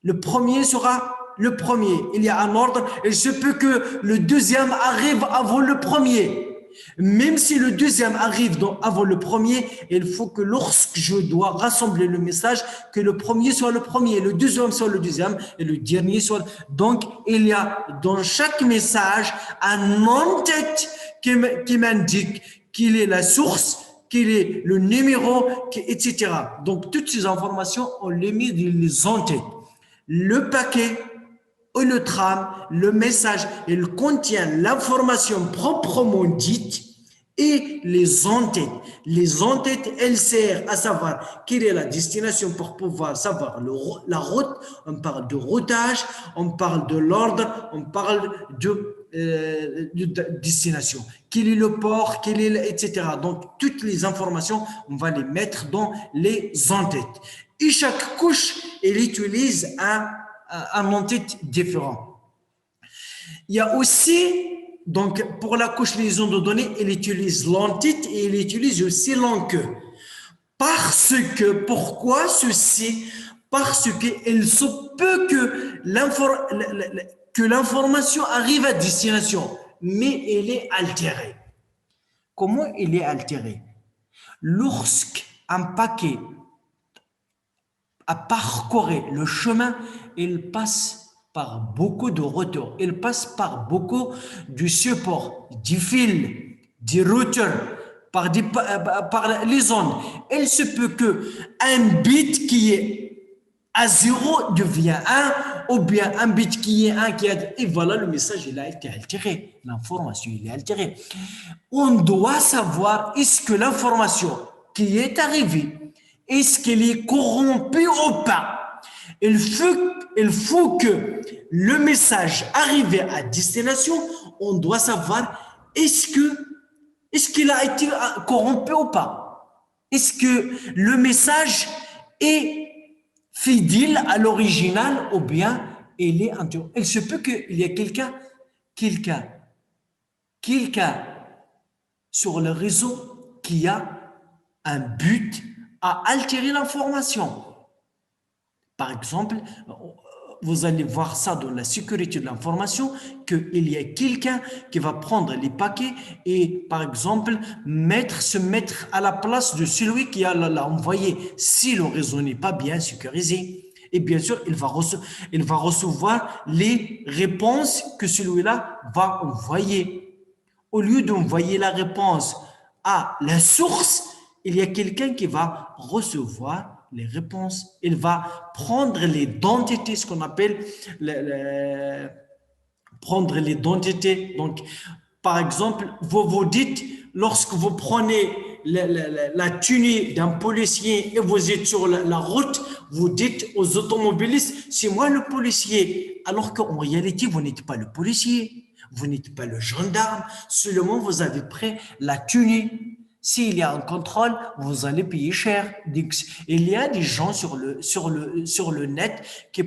Le premier sera le premier. Il y a un ordre et il se peut que le deuxième arrive avant le premier. Même si le deuxième arrive avant le premier, il faut que lorsque je dois rassembler le message, que le premier soit le premier, le deuxième soit le deuxième et le dernier soit... Donc, il y a dans chaque message un en-tête qui m'indique quelle est la source, quel est le numéro, etc. Donc, toutes ces informations, on les met dans les en-têtes. Le paquet ou le tram, le message, il contient l'information proprement dite et les en-têtes. Les en-têtes, elles servent à savoir quelle est la destination pour pouvoir savoir la route. On parle de routage, on parle de l'ordre, on parle de destination. Quel est le port, etc. Donc, toutes les informations, on va les mettre dans les en-têtes. Et chaque couche, elle utilise un en-tête différent. Il y a aussi, donc, pour la couche liaison de données, elle utilise l'en-tête et elle utilise aussi l'en-queue. Pourquoi ceci? Parce qu'il se peut que l'information arrive à destination, mais elle est altérée. Comment elle est altérée? Lorsqu'un paquet a parcouru le chemin, il passe par beaucoup de retours, il passe par beaucoup du support, du fil, du routeur, par les ondes. Il se peut qu'un bit qui est à 0 devient 1, ou bien un bit qui est 1 et voilà, le message il a été altéré, l'information il est altérée. On doit savoir est-ce que l'information qui est arrivée, est-ce qu'elle est corrompue ou pas? Il faut que le message arrivé à destination, on doit savoir est-ce qu'il a été corrompu ou pas? Est-ce que le message est fidèle à l'original ou bien il est antérieur? Il se peut qu'il y ait quelqu'un sur le réseau qui a un but à altérer l'information. Par exemple, vous allez voir ça dans la sécurité de l'information, qu'il y a quelqu'un qui va prendre les paquets et, par exemple, se mettre à la place de celui qui a l'a envoyé. Si le réseau n'est pas bien sécurisé, et bien sûr, il va recevoir les réponses que celui-là va envoyer. Au lieu d'envoyer la réponse à la source, il y a quelqu'un qui va recevoir les réponses. Il va prendre l'identité, ce qu'on appelle prendre l'identité. Donc, par exemple, vous vous dites, lorsque vous prenez la tenue d'un policier et vous êtes sur la route, vous dites aux automobilistes, c'est moi le policier. Alors qu'en réalité, vous n'êtes pas le policier, vous n'êtes pas le gendarme, seulement vous avez pris la tenue. S'il y a un contrôle, vous allez payer cher. Il y a des gens sur le net qui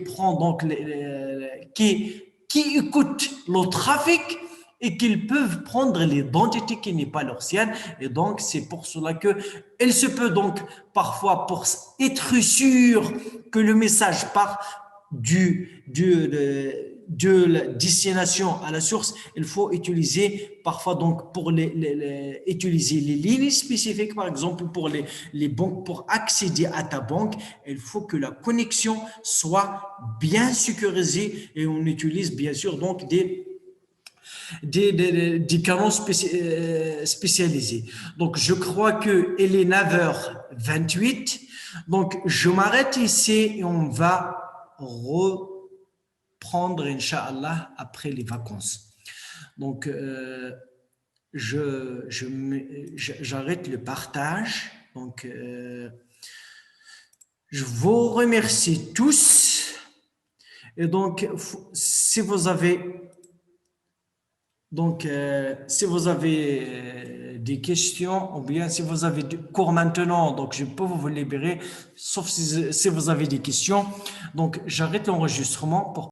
écoutent le trafic et qu'ils peuvent prendre l'identité qui n'est pas leur sienne. Et donc, c'est pour cela il se peut donc parfois, pour être sûr que le message part de la destination à la source, il faut utiliser parfois donc pour utiliser les lignes spécifiques, par exemple pour les banques, pour accéder à ta banque, il faut que la connexion soit bien sécurisée et on utilise bien sûr donc des canaux spécialisés. Donc je crois qu'il est 9h28, donc je m'arrête ici et on va reprendre, Inch'Allah, après les vacances. Donc, j'arrête le partage. Donc, je vous remercie tous. Et donc, si vous avez des questions ou bien si vous avez des cours maintenant, donc je peux vous libérer, sauf si vous avez des questions. Donc, j'arrête l'enregistrement pour